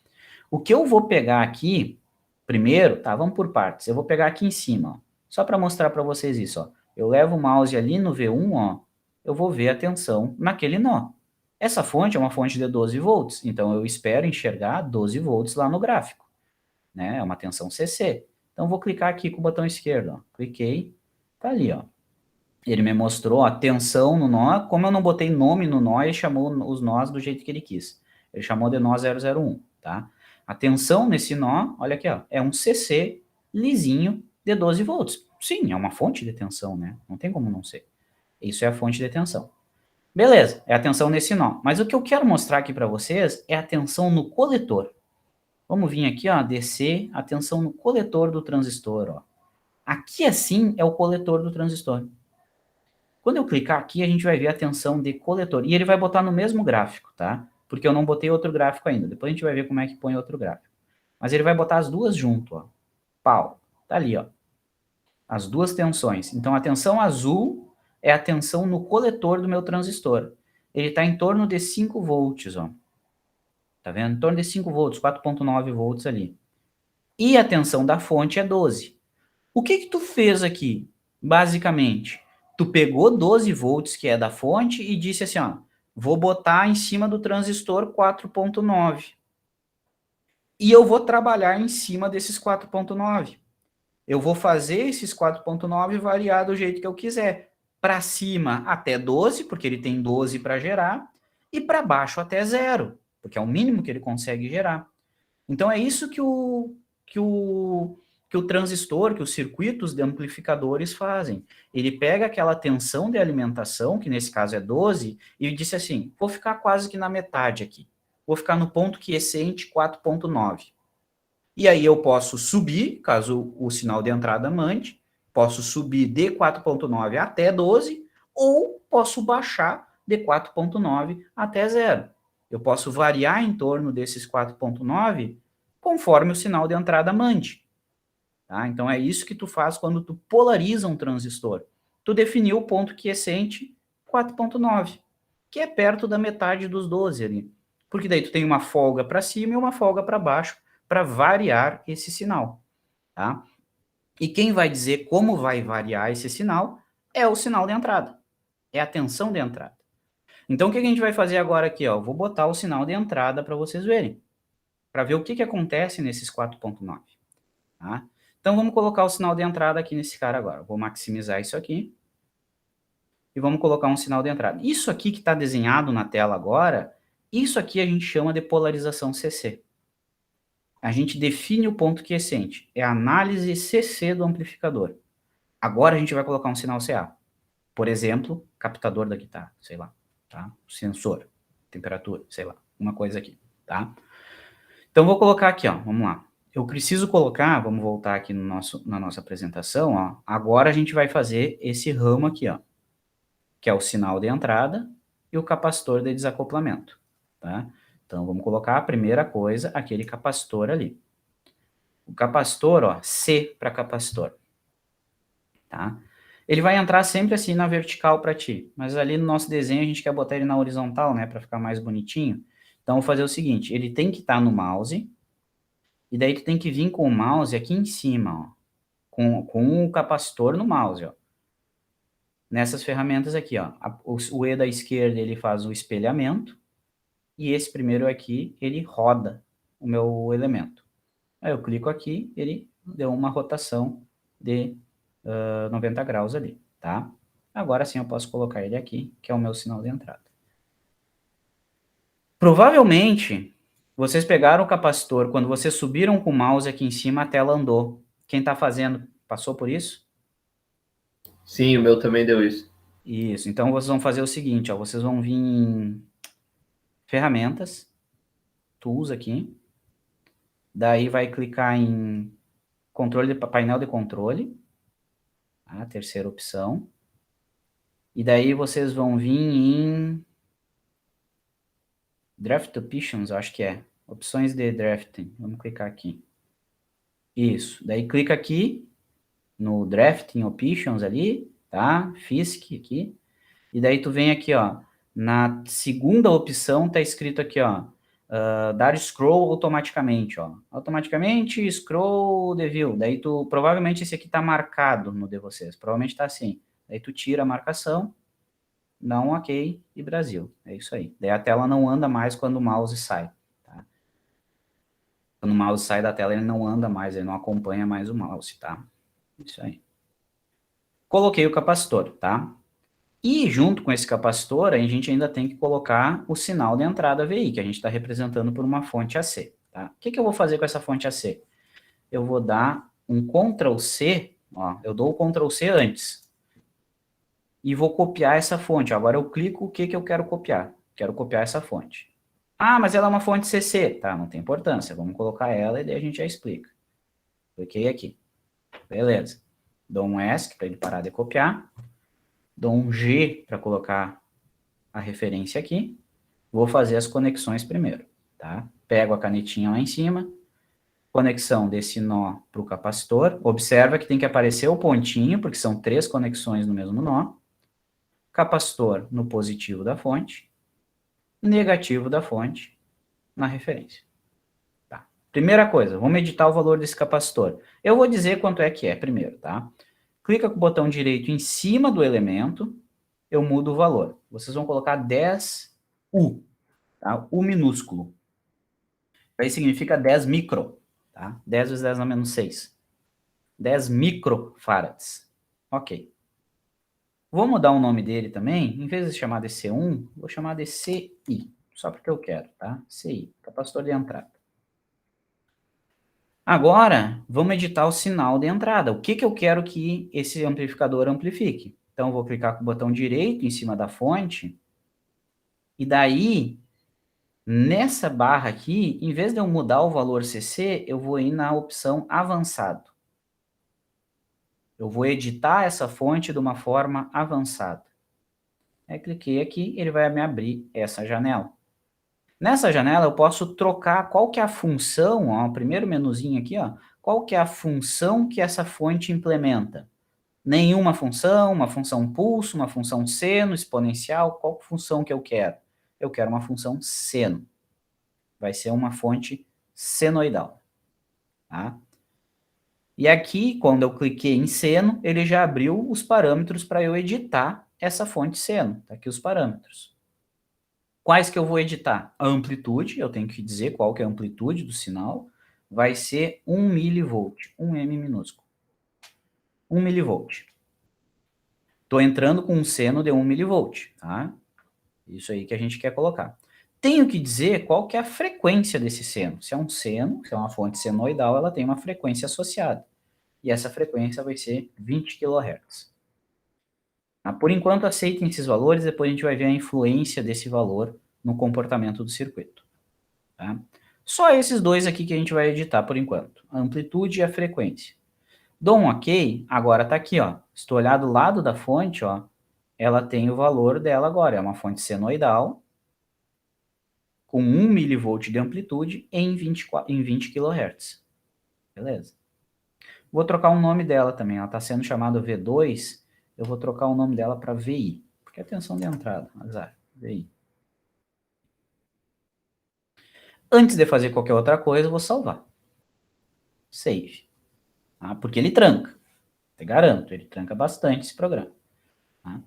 O que eu vou pegar aqui, primeiro, tá? Vamos por partes. Eu vou pegar aqui em cima, ó, só para mostrar para vocês isso, ó. Eu levo o mouse ali no V1, ó, eu vou ver a tensão naquele nó. Essa fonte é uma fonte de 12 volts, então eu espero enxergar 12 volts lá no gráfico, né? É uma tensão CC. Então, vou clicar aqui com o botão esquerdo, ó. Cliquei, tá ali, ó. Ele me mostrou a tensão no nó. Como eu não botei nome no nó, ele chamou os nós do jeito que ele quis. Ele chamou de nó 001, tá? A tensão nesse nó, olha aqui, ó, é um CC lisinho de 12 volts. Sim, é uma fonte de tensão, né? Não tem como não ser. Isso é a fonte de tensão. Beleza, é a tensão nesse nó. Mas o que eu quero mostrar aqui para vocês é a tensão no coletor. Vamos vir aqui, ó, descer a tensão no coletor do transistor, ó. Aqui, assim, é o coletor do transistor. Quando eu clicar aqui, a gente vai ver a tensão de coletor. E ele vai botar no mesmo gráfico, tá? Porque eu não botei outro gráfico ainda. Depois a gente vai ver como é que põe outro gráfico. Mas ele vai botar as duas junto, ó. Pau. Tá ali, ó. As duas tensões. Então, a tensão azul é a tensão no coletor do meu transistor. Ele está em torno de 5 volts, ó. Tá vendo? Em torno de 5 volts, 4.9 volts ali. E a tensão da fonte é 12. O que tu fez aqui? Basicamente, tu pegou 12 volts, que é da fonte, e disse assim, ó, vou botar em cima do transistor 4.9. E eu vou trabalhar em cima desses 4.9. Eu vou fazer esses 4.9 variar do jeito que eu quiser. Para cima até 12, porque ele tem 12 para gerar, e para baixo até 0, porque é o mínimo que ele consegue gerar. Então é isso que o transistor, que os circuitos de amplificadores fazem. Ele pega aquela tensão de alimentação, que nesse caso é 12, e disse assim, vou ficar quase que na metade aqui. Vou ficar no ponto quiescente 4.9. E aí eu posso subir, caso o sinal de entrada mande, posso subir de 4.9 até 12, ou posso baixar de 4.9 até 0. Eu posso variar em torno desses 4.9 conforme o sinal de entrada mande. Tá? Então é isso que tu faz quando tu polariza um transistor. Tu definiu o ponto quiescente 4.9, que é perto da metade dos 12 ali. Porque daí tu tem uma folga para cima e uma folga para baixo para variar esse sinal. Tá? E quem vai dizer como vai variar esse sinal é o sinal de entrada. É a tensão de entrada. Então o que a gente vai fazer agora aqui? Ó? Vou botar o sinal de entrada para vocês verem. Para ver o que acontece nesses 4.9. Tá? Então, vamos colocar o sinal de entrada aqui nesse cara agora. Vou maximizar isso aqui. E vamos colocar um sinal de entrada. Isso aqui que está desenhado na tela agora, isso aqui a gente chama de polarização CC. A gente define o ponto quiescente. É a análise CC do amplificador. Agora a gente vai colocar um sinal CA. Por exemplo, captador da guitarra, sei lá. Tá? Sensor, temperatura, sei lá. Uma coisa aqui. Tá? Então, vou colocar aqui, ó. Vamos lá. Eu preciso colocar, vamos voltar aqui no na nossa apresentação, ó. Agora a gente vai fazer esse ramo aqui, ó, que é o sinal de entrada e o capacitor de desacoplamento, tá? Então, vamos colocar a primeira coisa, aquele capacitor ali. O capacitor, ó, C para capacitor, tá? Ele vai entrar sempre assim na vertical para ti, mas ali no nosso desenho a gente quer botar ele na horizontal, né, para ficar mais bonitinho. Então, vou fazer o seguinte, ele tem que estar no mouse. E daí tu tem que vir com o mouse aqui em cima, ó. Com o capacitor no mouse, ó. Nessas ferramentas aqui, ó. O E da esquerda, ele faz o espelhamento. E esse primeiro aqui, ele roda o meu elemento. Aí eu clico aqui, ele deu uma rotação de 90 graus ali, tá? Agora sim eu posso colocar ele aqui, que é o meu sinal de entrada. Provavelmente, vocês pegaram o capacitor, quando vocês subiram com o mouse aqui em cima, a tela andou. Quem está fazendo, passou por isso? Sim, o meu também deu isso. Isso, então vocês vão fazer o seguinte, ó, vocês vão vir em ferramentas, tools aqui, daí vai clicar em painel de controle, a terceira opção, e daí vocês vão vir em Draft Options, eu acho que é, opções de drafting, vamos clicar aqui. Isso, daí clica aqui no Drafting Options ali, tá? FISC aqui, e daí tu vem aqui, ó, na segunda opção tá escrito aqui, ó, dar scroll automaticamente, ó. Automaticamente, scroll the view. Daí tu, provavelmente esse aqui tá marcado no de vocês, provavelmente tá assim. Daí tu tira a marcação, dá um OK e Brasil. É isso aí. Daí a tela não anda mais quando o mouse sai, tá? Quando o mouse sai da tela, ele não anda mais, ele não acompanha mais o mouse, tá? Isso aí. Coloquei o capacitor, tá? E junto com esse capacitor, a gente ainda tem que colocar o sinal de entrada VI, que a gente está representando por uma fonte AC. Tá? O que eu vou fazer com essa fonte AC? Eu vou dar um Ctrl+C, ó, eu dou o Ctrl+C antes, e vou copiar essa fonte. Agora eu clico o que eu quero copiar. Quero copiar essa fonte. Ah, mas ela é uma fonte CC. Tá, não tem importância, vamos colocar ela e daí a gente já explica. Cliquei aqui. Beleza. Dou um ESC para ele parar de copiar. Dou um G para colocar a referência aqui. Vou fazer as conexões primeiro, tá? Pego a canetinha lá em cima, conexão desse nó para o capacitor. Observa que tem que aparecer o pontinho, porque são 3 conexões no mesmo nó. Capacitor no positivo da fonte, negativo da fonte na referência. Tá. Primeira coisa, vamos editar o valor desse capacitor. Eu vou dizer quanto é que é primeiro, tá? Clica com o botão direito em cima do elemento, eu mudo o valor. Vocês vão colocar 10U, tá? U minúsculo. Aí significa 10 micro, tá? 10 vezes 10 na menos 6. 10 microfarads. Ok. Vou mudar o nome dele também. Em vez de chamar de C1, vou chamar de CI. Só porque eu quero, tá? CI, capacitor de entrada. Agora, vamos editar o sinal de entrada. O que eu quero que esse amplificador amplifique? Então, eu vou clicar com o botão direito em cima da fonte. E daí, nessa barra aqui, em vez de eu mudar o valor CC, eu vou ir na opção avançado. Eu vou editar essa fonte de uma forma avançada. Aí cliquei aqui, ele vai me abrir essa janela. Nessa janela eu posso trocar qual que é a função, ó, o primeiro menuzinho aqui, ó, qual que é a função que essa fonte implementa. Nenhuma função, uma função pulso, uma função seno, exponencial, qual função que eu quero? Eu quero uma função seno. Vai ser uma fonte senoidal. Tá? E aqui, quando eu cliquei em seno, ele já abriu os parâmetros para eu editar essa fonte seno. Tá aqui os parâmetros. Quais que eu vou editar? A amplitude, eu tenho que dizer qual que é a amplitude do sinal. Vai ser 1 milivolt, 1 M minúsculo. 1 milivolt. Estou entrando com um seno de 1 milivolt, tá? Isso aí que a gente quer colocar. Tenho que dizer qual que é a frequência desse seno. Se é um seno, se é uma fonte senoidal, ela tem uma frequência associada. E essa frequência vai ser 20 kHz. Tá? Por enquanto, aceitem esses valores, depois a gente vai ver a influência desse valor no comportamento do circuito. Tá? Só esses dois aqui que a gente vai editar por enquanto, a amplitude e a frequência. Dou um OK, agora está aqui, ó. Se tu olhar do lado da fonte, ó, ela tem o valor dela agora, é uma fonte senoidal, com 1 milivolt de amplitude em 20 kHz. Beleza? Vou trocar o nome dela também, ela está sendo chamada V2, eu vou trocar o nome dela para VI, porque é a tensão de entrada, azar, VI. Antes de fazer qualquer outra coisa, eu vou salvar. Save. Tá? Porque ele tranca. Te garanto, ele tranca bastante esse programa. Tá?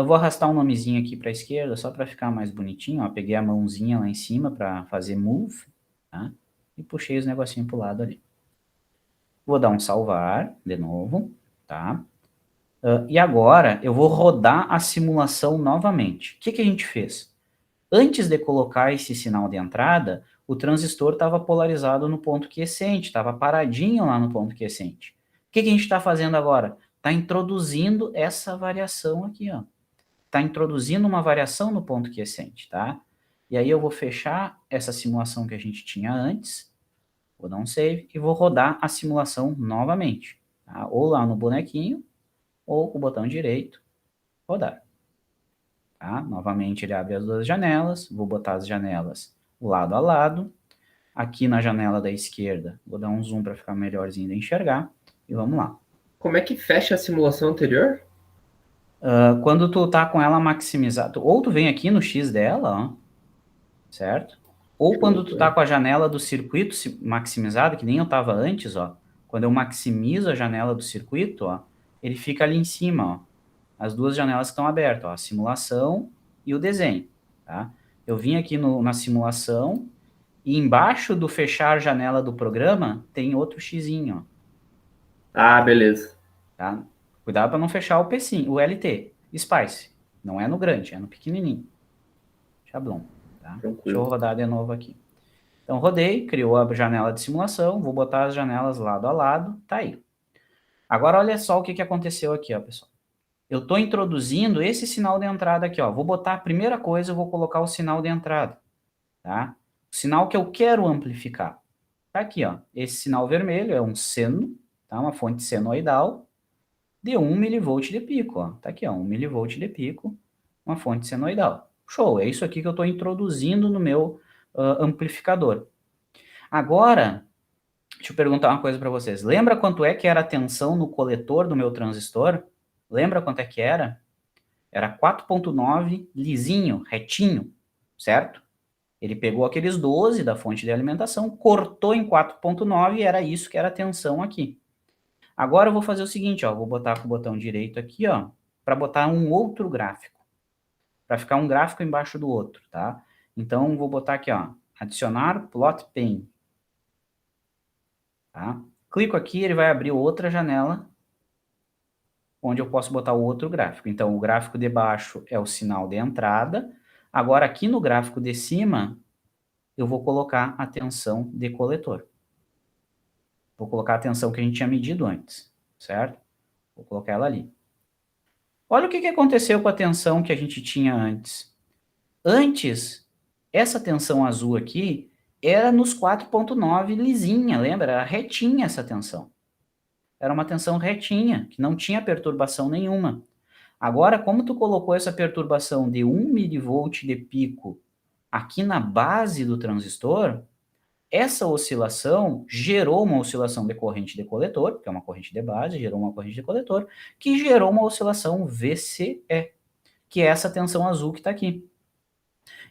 Vou arrastar um nomezinho aqui para a esquerda, só para ficar mais bonitinho. Ó. Peguei a mãozinha lá em cima para fazer move. Tá? e puxei os negocinhos para o lado ali. Vou dar um salvar de novo, tá? E agora eu vou rodar a simulação novamente. O que a gente fez? Antes de colocar esse sinal de entrada, o transistor estava polarizado no ponto quiescente, estava paradinho lá no ponto quiescente. O que a gente está fazendo agora? Está introduzindo essa variação aqui, ó. Está introduzindo uma variação no ponto quiescente, tá? E aí eu vou fechar essa simulação que a gente tinha antes, vou dar um save e vou rodar a simulação novamente, tá? Ou lá no bonequinho, ou com o botão direito, rodar. Tá? Novamente ele abre as duas janelas, vou botar as janelas lado a lado. Aqui na janela da esquerda, vou dar um zoom para ficar melhorzinho de enxergar, e vamos lá. Como é que fecha a simulação anterior? Quando tu tá com ela maximizada, ou tu vem aqui no X dela, ó, certo? Ou quando tu tá com a janela do circuito maximizada, que nem eu tava antes, ó, quando eu maximizo a janela do circuito, ó, ele fica ali em cima, ó, as duas janelas que estão abertas, ó, a simulação e o desenho, tá? Eu vim aqui na simulação e embaixo do fechar janela do programa tem outro xizinho, ó. Ah, beleza. Tá? Cuidado para não fechar o P5, o LT, Spice. Não é no grande, é no pequenininho. Shablon, tá? Deixa eu rodar de novo aqui. Então, rodei, criou a janela de simulação, vou botar as janelas lado a lado, tá aí. Agora, olha só o que aconteceu aqui, ó, pessoal. Eu estou introduzindo esse sinal de entrada aqui, ó. Vou botar a primeira coisa, eu vou colocar o sinal de entrada, tá? O sinal que eu quero amplificar. Tá aqui, ó. Esse sinal vermelho é um seno, tá? Uma fonte senoidal de 1 mV de pico, ó. Tá aqui, ó, 1 mV de pico, uma fonte senoidal. Show, é isso aqui que eu estou introduzindo no meu amplificador. Agora, deixa eu perguntar uma coisa para vocês. Lembra quanto é que era a tensão no coletor do meu transistor? Lembra quanto é que era? Era 4.9 lisinho, retinho, certo? Ele pegou aqueles 12 da fonte de alimentação, cortou em 4.9 e era isso que era a tensão aqui. Agora eu vou fazer o seguinte, ó, vou botar com o botão direito aqui, ó, para botar um outro gráfico. Para ficar um gráfico embaixo do outro, tá? Então, vou botar aqui, ó, adicionar plot pane. Tá? Clico aqui, ele vai abrir outra janela, onde eu posso botar o outro gráfico. Então, o gráfico de baixo é o sinal de entrada. Agora, aqui no gráfico de cima, eu vou colocar a tensão de coletor. Vou colocar a tensão que a gente tinha medido antes, certo? Vou colocar ela ali. Olha o que aconteceu com a tensão que a gente tinha antes. Antes, essa tensão azul aqui era nos 4.9 lisinha, lembra? Era retinha essa tensão. Era uma tensão retinha, que não tinha perturbação nenhuma. Agora, como tu colocou essa perturbação de 1 mV de pico aqui na base do transistor, essa oscilação gerou uma oscilação de corrente de coletor, que é uma corrente de base, gerou uma corrente de coletor, que gerou uma oscilação VCE, que é essa tensão azul que está aqui.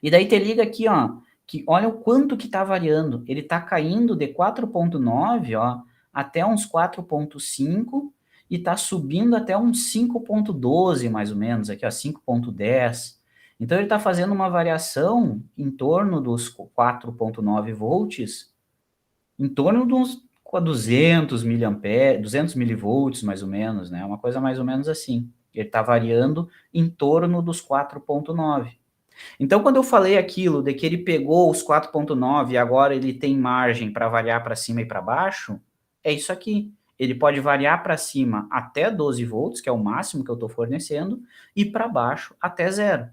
E daí te liga aqui, ó, que olha o quanto que está variando. Ele está caindo de 4.9, ó, até uns 4.5 e está subindo até uns 5.12, mais ou menos, aqui, ó, 5.10. Então, ele está fazendo uma variação em torno dos 4.9 volts, em torno de uns 200 miliamperes, 200 milivolts, mais ou menos, né? Uma coisa mais ou menos assim. Ele está variando em torno dos 4.9. Então, quando eu falei aquilo de que ele pegou os 4.9 e agora ele tem margem para variar para cima e para baixo, é isso aqui. Ele pode variar para cima até 12 volts, que é o máximo que eu estou fornecendo, e para baixo até 0.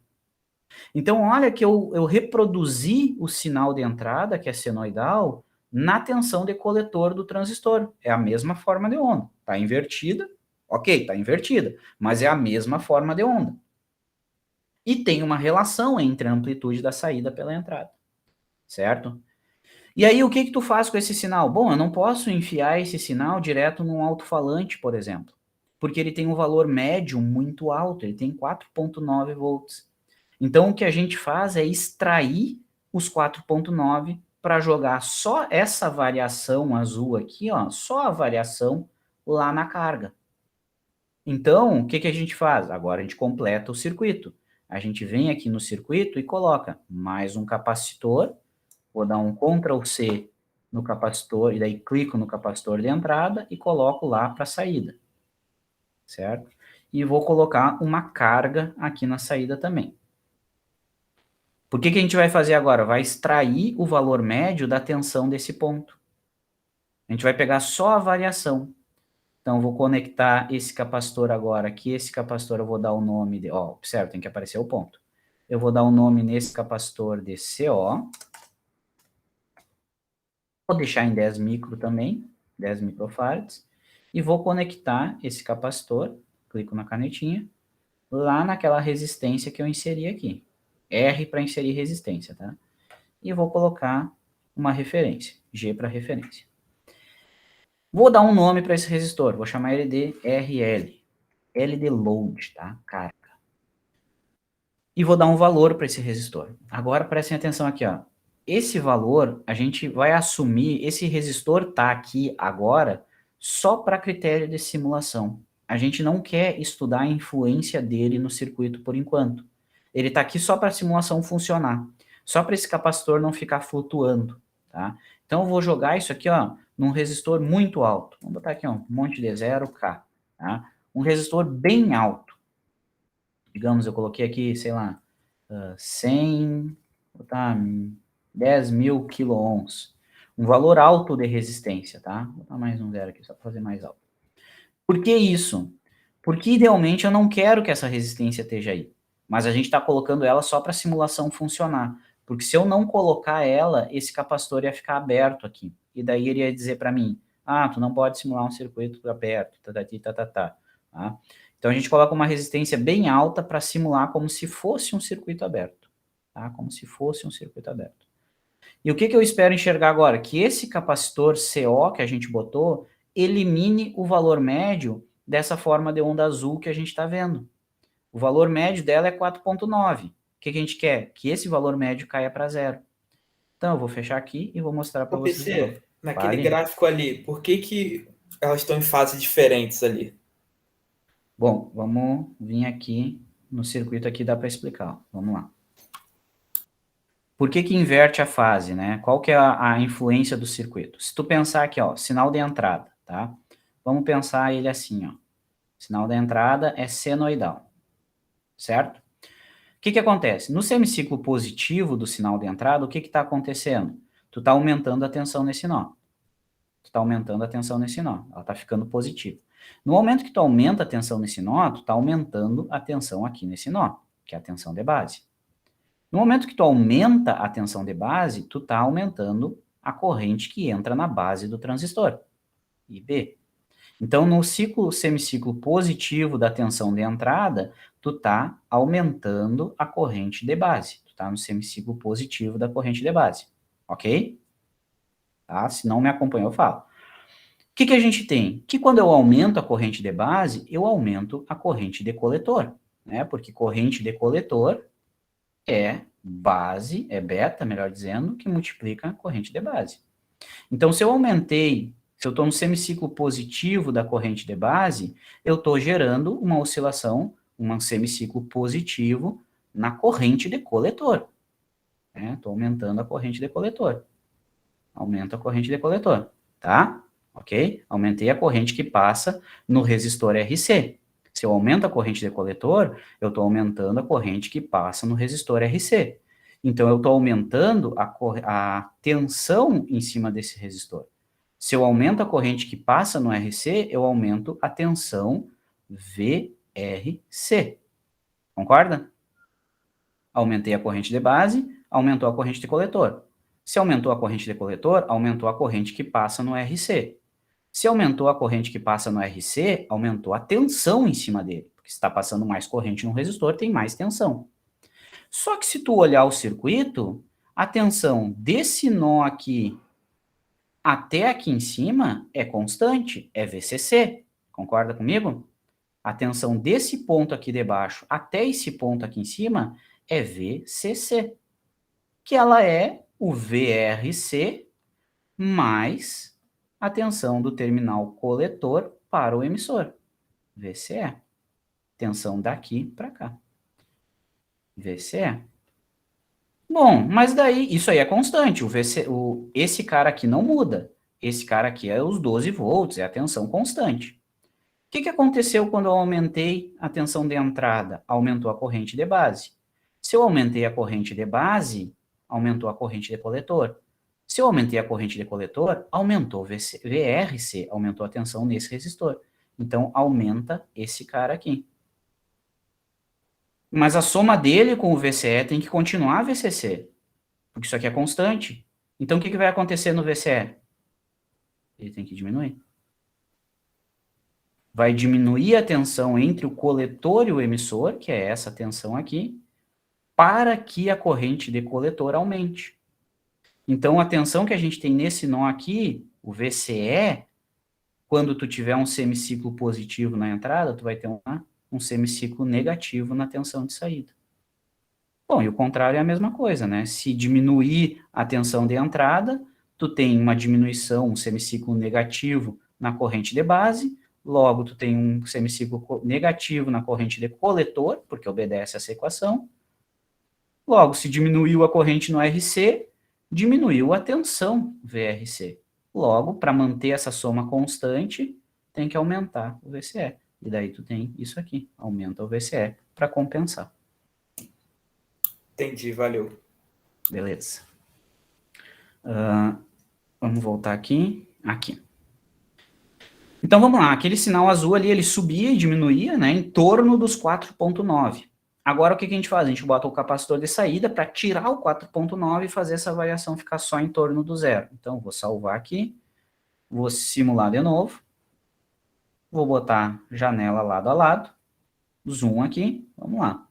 Então, olha que eu reproduzi o sinal de entrada, que é senoidal, na tensão de coletor do transistor. É a mesma forma de onda. Está invertida? Ok, está invertida, mas é a mesma forma de onda. E tem uma relação entre a amplitude da saída pela entrada, certo? E aí, o que tu faz com esse sinal? Bom, eu não posso enfiar esse sinal direto num alto-falante, por exemplo, porque ele tem um valor médio muito alto, ele tem 4.9 volts. Então, o que a gente faz é extrair os 4.9 para jogar só essa variação azul aqui, ó, só a variação lá na carga. Então, o que a gente faz? Agora a gente completa o circuito. A gente vem aqui no circuito e coloca mais um capacitor, vou dar um Ctrl+C no capacitor, e daí clico no capacitor de entrada e coloco lá para saída, certo? E vou colocar uma carga aqui na saída também. Por que a gente vai fazer agora? Vai extrair o valor médio da tensão desse ponto. A gente vai pegar só a variação. Então, eu vou conectar esse capacitor agora aqui. Esse capacitor eu vou dar o nome de... Ó, observa, tem que aparecer o ponto. Eu vou dar o nome nesse capacitor de CO. Vou deixar em 10 micro também, 10 microfarads. E vou conectar esse capacitor, clico na canetinha, lá naquela resistência que eu inseri aqui. R para inserir resistência, tá? E vou colocar uma referência, G para referência. Vou dar um nome para esse resistor, vou chamar ele de RL. L de load, tá? Carga. E vou dar um valor para esse resistor. Agora prestem atenção aqui, ó. Esse valor, a gente vai assumir, esse resistor tá aqui agora só para critério de simulação. A gente não quer estudar a influência dele no circuito por enquanto. Ele tá aqui só para a simulação funcionar. Só para esse capacitor não ficar flutuando, tá? Então eu vou jogar isso aqui, ó, num resistor muito alto. Vamos botar aqui, ó, um monte de 0K, tá? Um resistor bem alto. Digamos, eu coloquei aqui, sei lá, 100, botar 10 mil quiloohms. Um valor alto de resistência, tá? Vou botar mais um zero aqui, só para fazer mais alto. Por que isso? Porque, idealmente, eu não quero que essa resistência esteja aí. Mas a gente está colocando ela só para a simulação funcionar. Porque se eu não colocar ela, esse capacitor ia ficar aberto aqui. E daí ele ia dizer para mim, ah, tu não pode simular um circuito aberto, tá. Então a gente coloca uma resistência bem alta para simular como se fosse um circuito aberto. Tá? Como se fosse um circuito aberto. E o que eu espero enxergar agora? Que esse capacitor CO que a gente botou elimine o valor médio dessa forma de onda azul que a gente está vendo. O valor médio dela é 4,9. O que a gente quer? Que esse valor médio caia para zero. Então, eu vou fechar aqui e vou mostrar para vocês. PC, naquele gráfico ali, por que elas estão em fases diferentes ali? Bom, vamos vir aqui no circuito aqui, dá para explicar. Ó. Vamos lá. Por que inverte a fase, né? Qual que é a influência do circuito? Se tu pensar aqui, ó, sinal de entrada, tá? Vamos pensar ele assim, ó. Sinal da entrada é senoidal, certo? O que acontece? No semiciclo positivo do sinal de entrada, o que está acontecendo? Tu está aumentando a tensão nesse nó. Tu está aumentando a tensão nesse nó. Ela está ficando positiva. No momento que tu aumenta a tensão nesse nó, tu está aumentando a tensão aqui nesse nó, que é a tensão de base. No momento que tu aumenta a tensão de base, tu está aumentando a corrente que entra na base do transistor, IB. Então, no semiciclo positivo da tensão de entrada, tu está aumentando a corrente de base. Tu está no semiciclo positivo da corrente de base, ok? Tá? Se não me acompanhou, eu falo. O que a gente tem? Que quando eu aumento a corrente de base, eu aumento a corrente de coletor, né? Porque corrente de coletor é base, é beta, melhor dizendo, que multiplica a corrente de base. Então, se eu estou no semiciclo positivo da corrente de base, eu estou gerando uma oscilação, um semiciclo positivo na corrente de coletor. Estou aumentando a corrente de coletor. Aumento a corrente de coletor, tá? Ok? Aumentei a corrente que passa no resistor RC. Se eu aumento a corrente de coletor, eu estou aumentando a corrente que passa no resistor RC. Então, eu estou aumentando a tensão em cima desse resistor. Se eu aumento a corrente que passa no RC, eu aumento a tensão VRC. Concorda? Aumentei a corrente de base, aumentou a corrente de coletor. Se aumentou a corrente de coletor, aumentou a corrente que passa no RC. Se aumentou a corrente que passa no RC, aumentou a tensão em cima dele. Porque se está passando mais corrente no resistor, tem mais tensão. Só que se tu olhar o circuito, a tensão desse nó aqui até aqui em cima é constante, é VCC. Concorda comigo? A tensão desse ponto aqui de baixo até esse ponto aqui em cima é VCC. Que ela é o VRC mais a tensão do terminal coletor para o emissor. VCE. Tensão daqui para cá. VCE. Bom, mas daí, isso aí é constante. Esse cara aqui não muda. Esse cara aqui é os 12 volts, é a tensão constante. O que aconteceu quando eu aumentei a tensão de entrada? Aumentou a corrente de base. Se eu aumentei a corrente de base, aumentou a corrente de coletor. Se eu aumentei a corrente de coletor, aumentou o VRC, aumentou a tensão nesse resistor. Então, aumenta esse cara aqui. Mas a soma dele com o VCE tem que continuar VCC, porque isso aqui é constante. Então, o que vai acontecer no VCE? Ele tem que diminuir. Vai diminuir a tensão entre o coletor e o emissor, que é essa tensão aqui, para que a corrente de coletor aumente. Então, a tensão que a gente tem nesse nó aqui, o VCE, quando tu tiver um semiciclo positivo na entrada, tu vai ter um semiciclo negativo na tensão de saída. Bom, e o contrário é a mesma coisa, né? Se diminuir a tensão de entrada, tu tem uma diminuição, um semiciclo negativo na corrente de base, logo tu tem um semiciclo negativo na corrente de coletor, porque obedece essa equação. Logo, se diminuiu a corrente no RC, diminuiu a tensão VRC. Logo, para manter essa soma constante, tem que aumentar o VCE. E daí tu tem isso aqui, aumenta o VCE para compensar. Entendi, valeu. Beleza. Vamos voltar aqui. Aqui. Então, vamos lá. Aquele sinal azul ali, ele subia e diminuía, né, em torno dos 4.9. Agora, o que a gente faz? A gente bota o capacitor de saída para tirar o 4.9 e fazer essa variação ficar só em torno do zero. Então, vou salvar aqui. Vou simular de novo. Vou botar janela lado a lado. Zoom aqui. Vamos lá.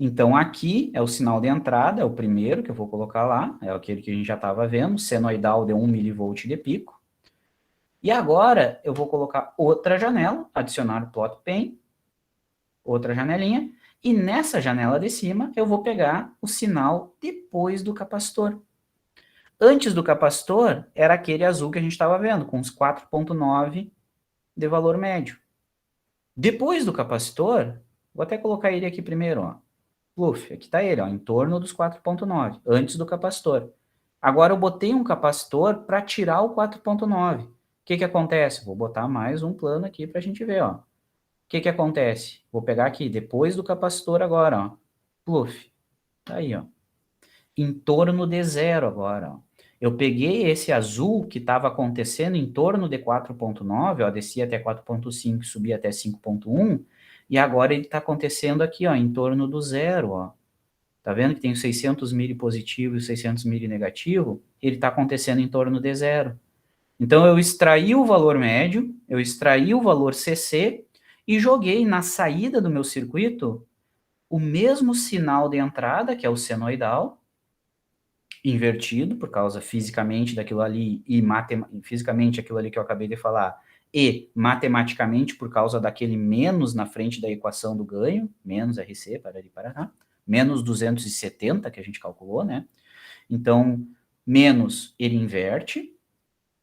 Então, aqui é o sinal de entrada, é o primeiro que eu vou colocar lá, é aquele que a gente já estava vendo, senoidal de 1 mV de pico. E agora, eu vou colocar outra janela, adicionar o plot pane, outra janelinha, e nessa janela de cima, eu vou pegar o sinal depois do capacitor. Antes do capacitor, era aquele azul que a gente estava vendo, com os 4.9 de valor médio. Depois do capacitor, vou até colocar ele aqui primeiro, ó. Pluf, aqui está ele, ó, em torno dos 4.9, antes do capacitor. Agora eu botei um capacitor para tirar o 4.9. O que acontece? Vou botar mais um plano aqui para a gente ver, ó. O que acontece? Vou pegar aqui, depois do capacitor agora, ó. Pluf, tá aí, ó. Em torno de zero agora, ó. Eu peguei esse azul que estava acontecendo em torno de 4.9, ó, descia até 4.5, subia até 5.1, e agora ele está acontecendo aqui, ó, em torno do zero, ó. Tá vendo que tem o 600 mili positivo e o 600 mili negativo? Ele está acontecendo em torno de zero. Então, eu extraí o valor médio, eu extraí o valor CC e joguei na saída do meu circuito o mesmo sinal de entrada, que é o senoidal, invertido, por causa fisicamente daquilo ali, e fisicamente aquilo ali que eu acabei de falar, e matematicamente por causa daquele menos na frente da equação do ganho, menos RC, parará, menos 270 que a gente calculou, né? Então, menos ele inverte,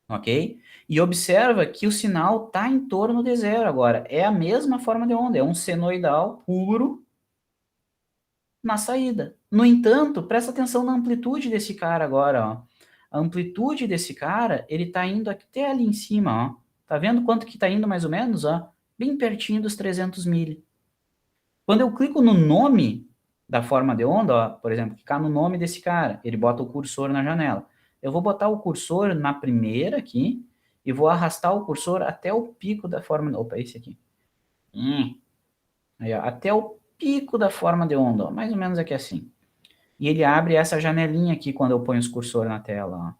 ok? E observa que o sinal está em torno de zero agora. É a mesma forma de onda, é um senoidal puro na saída. No entanto, presta atenção na amplitude desse cara agora, ó. A amplitude desse cara, ele está indo até ali em cima, ó. Tá vendo quanto que está indo mais ou menos, ó? Bem pertinho dos 300 mili. Quando eu clico no nome da forma de onda, ó, por exemplo, clicar no nome desse cara, ele bota o cursor na janela. Eu vou botar o cursor na primeira aqui e vou arrastar o cursor até o pico da forma... Opa, esse aqui. Aí, ó, até o pico da forma de onda, ó, mais ou menos aqui assim. E ele abre essa janelinha aqui quando eu ponho os cursor na tela, ó.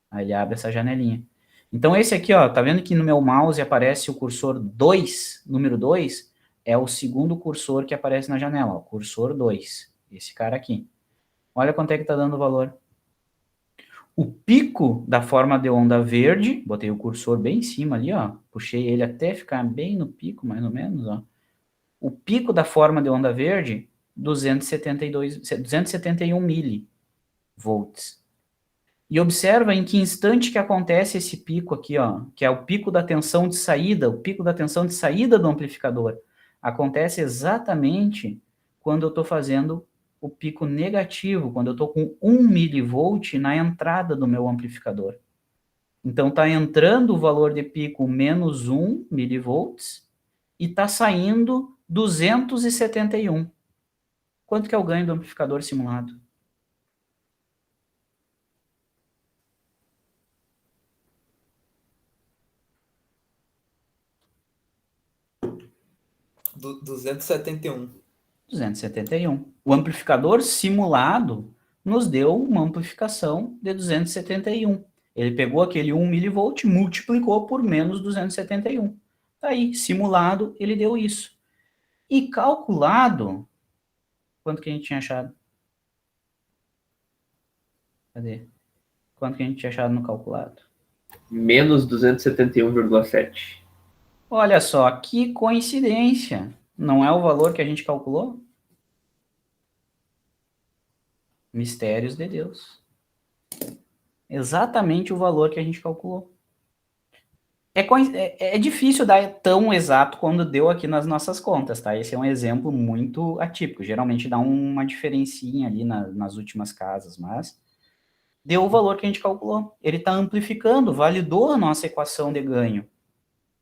Aí ele abre essa janelinha. Então esse aqui, ó, tá vendo que no meu mouse aparece o cursor 2, número 2, é o segundo cursor que aparece na janela, ó, cursor 2, esse cara aqui. Olha quanto é que tá dando o valor. O pico da forma de onda verde, botei o cursor bem em cima ali, ó, puxei ele até ficar bem no pico, mais ou menos, ó. O pico da forma de onda verde, 271 milivolts. E observa em que instante que acontece esse pico aqui, ó, que é o pico da tensão de saída, o pico da tensão de saída do amplificador. Acontece exatamente quando eu estou fazendo o pico negativo, quando eu estou com 1 milivolt na entrada do meu amplificador. Então, está entrando o valor de pico menos 1 milivolts e está saindo 271. Quanto que é o ganho do amplificador simulado? Do 271. 271. O amplificador simulado nos deu uma amplificação de 271. Ele pegou aquele 1 milivolt, multiplicou por menos 271. Tá aí, simulado, ele deu isso. E calculado, quanto que a gente tinha achado? Cadê? Quanto que a gente tinha achado no calculado? Menos 271,7. Olha só, que coincidência. Não é o valor que a gente calculou? Mistérios de Deus. Exatamente o valor que a gente calculou. É difícil dar tão exato quando deu aqui nas nossas contas, tá? Esse é um exemplo muito atípico. Geralmente dá uma diferencinha ali nas últimas casas, mas deu o valor que a gente calculou. Ele está amplificando, validou a nossa equação de ganho.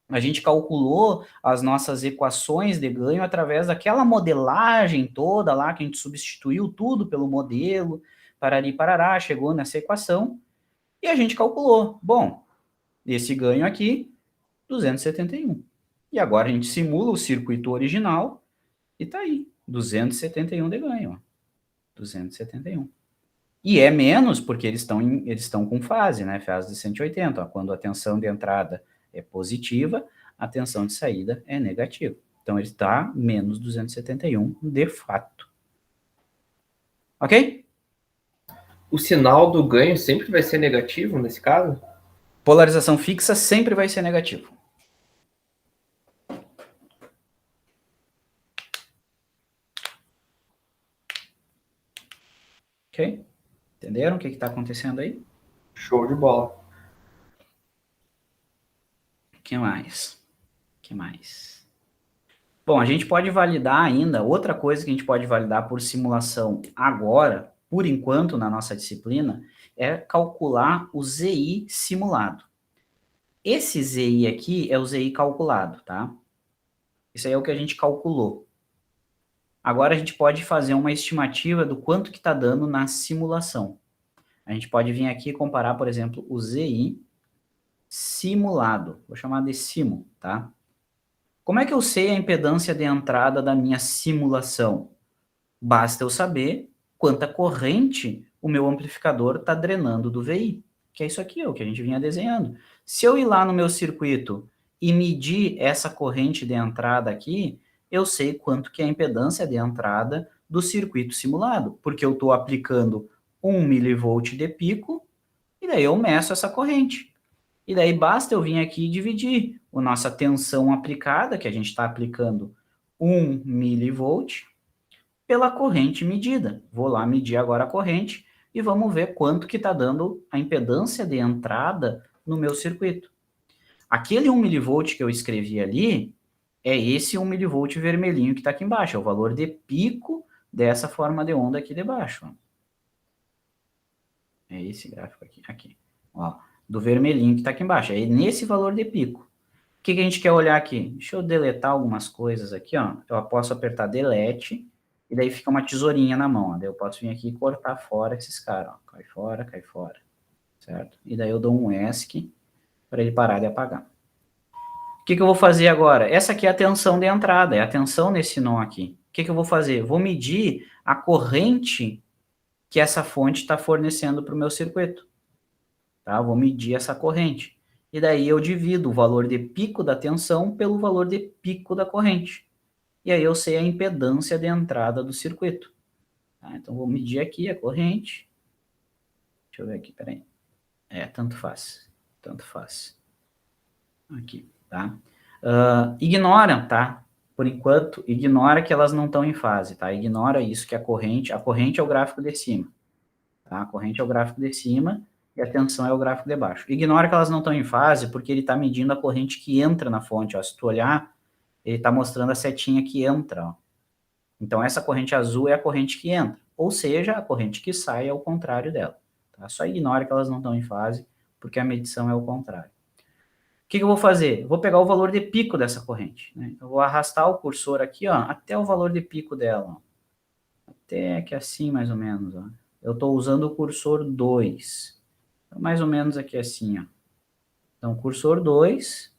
A gente calculou as nossas equações de ganho através daquela modelagem toda lá, que a gente substituiu tudo pelo modelo, parari, parará, chegou nessa equação, e a gente calculou. Bom, esse ganho aqui, 271. E agora a gente simula o circuito original, e tá aí, 271 de ganho, ó. 271. E é menos porque eles estão com fase, né? Fase de 180. Ó. Quando a tensão de entrada é positiva, a tensão de saída é negativa. Então, ele está menos 271 de fato. Ok? O sinal do ganho sempre vai ser negativo nesse caso? Polarização fixa sempre vai ser negativo. Ok? Entenderam o que está acontecendo aí? Show de bola. O que mais? Bom, a gente pode validar ainda, outra coisa que a gente pode validar por simulação agora, por enquanto na nossa disciplina, é calcular o ZI simulado. Esse ZI aqui é o ZI calculado, tá? Isso aí é o que a gente calculou. Agora a gente pode fazer uma estimativa do quanto que está dando na simulação. A gente pode vir aqui e comparar, por exemplo, o ZI simulado. Vou chamar de simu, tá? Como é que eu sei a impedância de entrada da minha simulação? Basta eu saber quanta corrente o meu amplificador está drenando do VI, que é isso aqui, é o que a gente vinha desenhando. Se eu ir lá no meu circuito e medir essa corrente de entrada aqui, eu sei quanto que é a impedância de entrada do circuito simulado, porque eu estou aplicando 1 milivolt de pico, e daí eu meço essa corrente. E daí basta eu vir aqui e dividir a nossa tensão aplicada, que a gente está aplicando 1 milivolt, pela corrente medida. Vou lá medir agora a corrente e vamos ver quanto que está dando a impedância de entrada no meu circuito. Aquele 1 milivolt que eu escrevi ali é esse 1 milivolt vermelhinho que está aqui embaixo, é o valor de pico dessa forma de onda aqui debaixo. Ó. É esse gráfico aqui. Ó, do vermelhinho que está aqui embaixo, é nesse valor de pico. O que a gente quer olhar aqui? Deixa eu deletar algumas coisas aqui, ó. Eu posso apertar delete, e daí fica uma tesourinha na mão, ó. Daí eu posso vir aqui e cortar fora esses caras, ó. Cai fora, certo? E daí eu dou um ESC para ele parar de apagar. O que eu vou fazer agora? Essa aqui é a tensão de entrada, é a tensão nesse nó aqui. O que eu vou fazer? Vou medir a corrente que essa fonte está fornecendo para o meu circuito. Tá? Vou medir essa corrente. E daí eu divido o valor de pico da tensão pelo valor de pico da corrente. E aí eu sei a impedância de entrada do circuito. Tá? Então, vou medir aqui a corrente. Deixa eu ver aqui, peraí. Tanto faz. Aqui, tá? Ignora, tá? Por enquanto, ignora que elas não estão em fase, tá? Ignora isso que a corrente é o gráfico de cima. Tá? A corrente é o gráfico de cima e a tensão é o gráfico de baixo. Ignora que elas não estão em fase porque ele está medindo a corrente que entra na fonte. Ó. Se tu olhar, ele está mostrando a setinha que entra. Ó. Então, essa corrente azul é a corrente que entra. ou seja, a corrente que sai é o contrário dela. Tá? Só ignora que elas não estão em fase, porque a medição é o contrário. O que eu vou fazer? Eu vou pegar o valor de pico dessa corrente. Né? Eu vou arrastar o cursor aqui, ó, até o valor de pico dela. Ó. Até aqui assim, mais ou menos. Ó. Eu estou usando o cursor 2. Então, mais ou menos aqui assim. Ó. Então, cursor 2,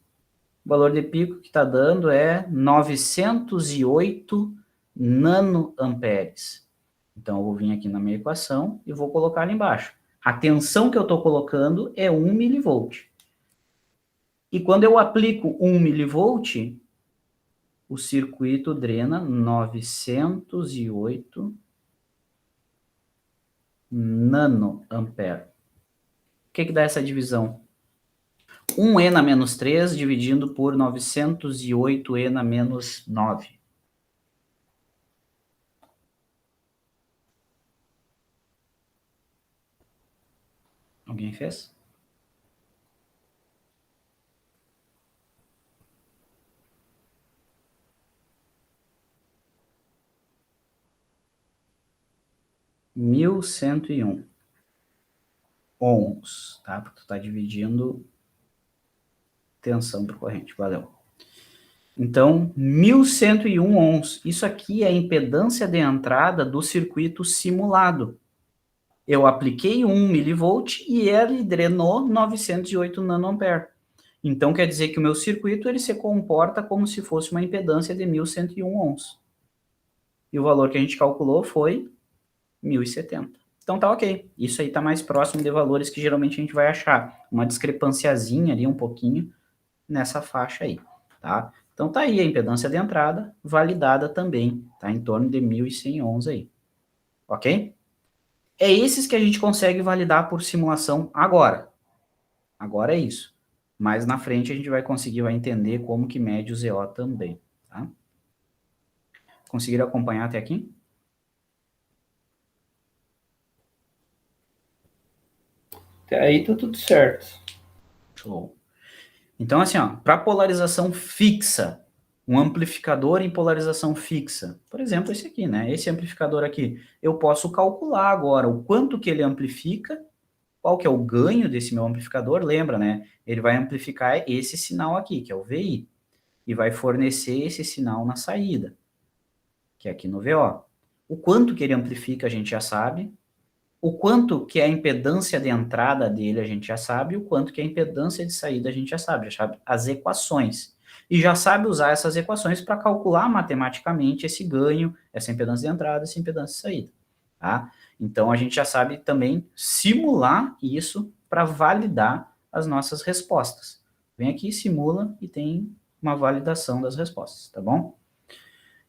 o valor de pico que está dando é 908 nanoamperes. Então, eu vou vir aqui na minha equação e vou colocar ali embaixo. A tensão que eu estou colocando é 1 milivolt. E quando eu aplico 1 milivolt, o circuito drena 908 nanoampere. O que dá essa divisão? 1 na menos 3 dividindo por 908 na menos 9. Alguém fez? Mil cento e um ohms, tá? Porque tu está dividindo tensão por corrente, valeu. Então, 1101 ohms. Isso aqui é a impedância de entrada do circuito simulado. Eu apliquei 1 milivolt e ele drenou 908 nanoampere. Então, quer dizer que o meu circuito ele se comporta como se fosse uma impedância de 1101 ohms. E o valor que a gente calculou foi 1070. Então tá ok. Isso aí tá mais próximo de valores que geralmente a gente vai achar. Uma discrepânciazinha ali um pouquinho nessa faixa aí, tá? Então tá aí a impedância de entrada, validada também, tá? Em torno de 1100 ohms aí. Ok? É esses que a gente consegue validar por simulação agora. Agora é isso. Mais na frente a gente vai conseguir, vai entender como que mede o ZO também, tá? Conseguiram acompanhar até aqui? Até aí tá tudo certo. Show. Então, assim, ó, para polarização fixa, um amplificador em polarização fixa, por exemplo, esse aqui, né? Esse amplificador aqui, eu posso calcular agora o quanto que ele amplifica, qual que é o ganho desse meu amplificador, lembra, né? Ele vai amplificar esse sinal aqui, que é o VI, e vai fornecer esse sinal na saída, que é aqui no VO. O quanto que ele amplifica a gente já sabe, o quanto que é a impedância de entrada dele a gente já sabe, o quanto que é a impedância de saída a gente já sabe as equações. E já sabe usar essas equações para calcular matematicamente esse ganho, essa impedância de entrada, essa impedância de saída. Tá? Então, a gente já sabe também simular isso para validar as nossas respostas. Vem aqui, simula e tem uma validação das respostas, tá bom?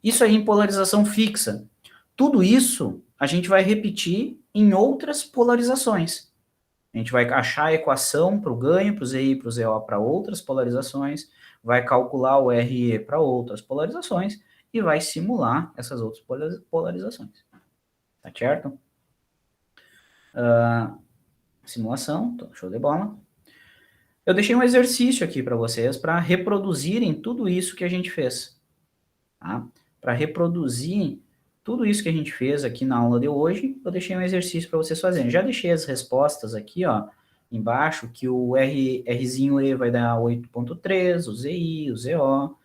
Isso aí em polarização fixa. Tudo isso a gente vai repetir em outras polarizações. A gente vai achar a equação para o ganho, para o ZI e para o ZO para outras polarizações, vai calcular o RE para outras polarizações e vai simular essas outras polarizações. Tá certo? Simulação, show de bola. Eu deixei um exercício aqui para vocês para reproduzirem tudo isso que a gente fez. Tá? Para reproduzir tudo isso que a gente fez aqui na aula de hoje, eu deixei um exercício para vocês fazerem. Já deixei as respostas aqui, ó, embaixo, que o Rzinho E vai dar 8.3, o ZI, o ZO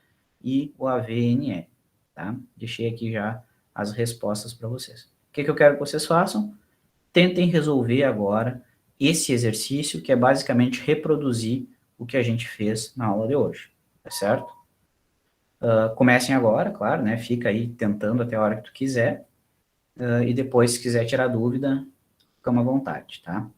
e o AVNE, tá? Deixei aqui já as respostas para vocês. O que eu quero que vocês façam? Tentem resolver agora esse exercício, que é basicamente reproduzir o que a gente fez na aula de hoje, tá certo? Comecem agora, claro, né? Fica aí tentando até a hora que tu quiser. E depois, se quiser tirar dúvida, fica à vontade, tá?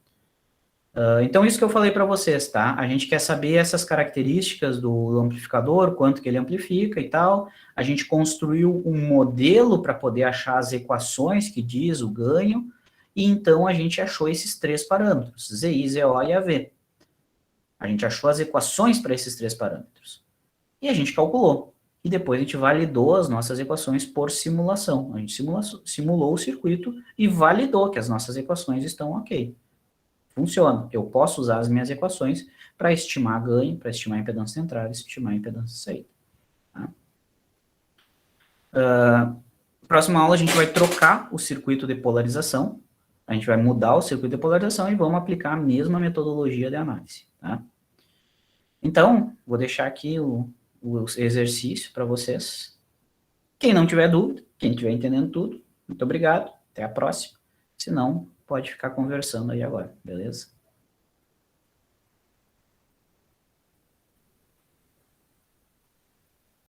Então, isso que eu falei para vocês, tá? A gente quer saber essas características do amplificador, quanto que ele amplifica e tal. A gente construiu um modelo para poder achar as equações que diz o ganho. E então, a gente achou esses três parâmetros, ZI, ZO e AV. A gente achou as equações para esses três parâmetros. E a gente calculou. E depois a gente validou as nossas equações por simulação. A gente simulou o circuito e validou que as nossas equações estão ok. Funciona. Eu posso usar as minhas equações para estimar ganho, para estimar a impedância de entrada, estimar a impedância de saída. Tá? Para próxima aula a gente vai trocar o circuito de polarização, a gente vai mudar o circuito de polarização e vamos aplicar a mesma metodologia de análise, tá? Então, vou deixar aqui o exercício para vocês. Quem não tiver dúvida, quem estiver entendendo tudo, muito obrigado, até a próxima. Se não, pode ficar conversando aí agora, beleza?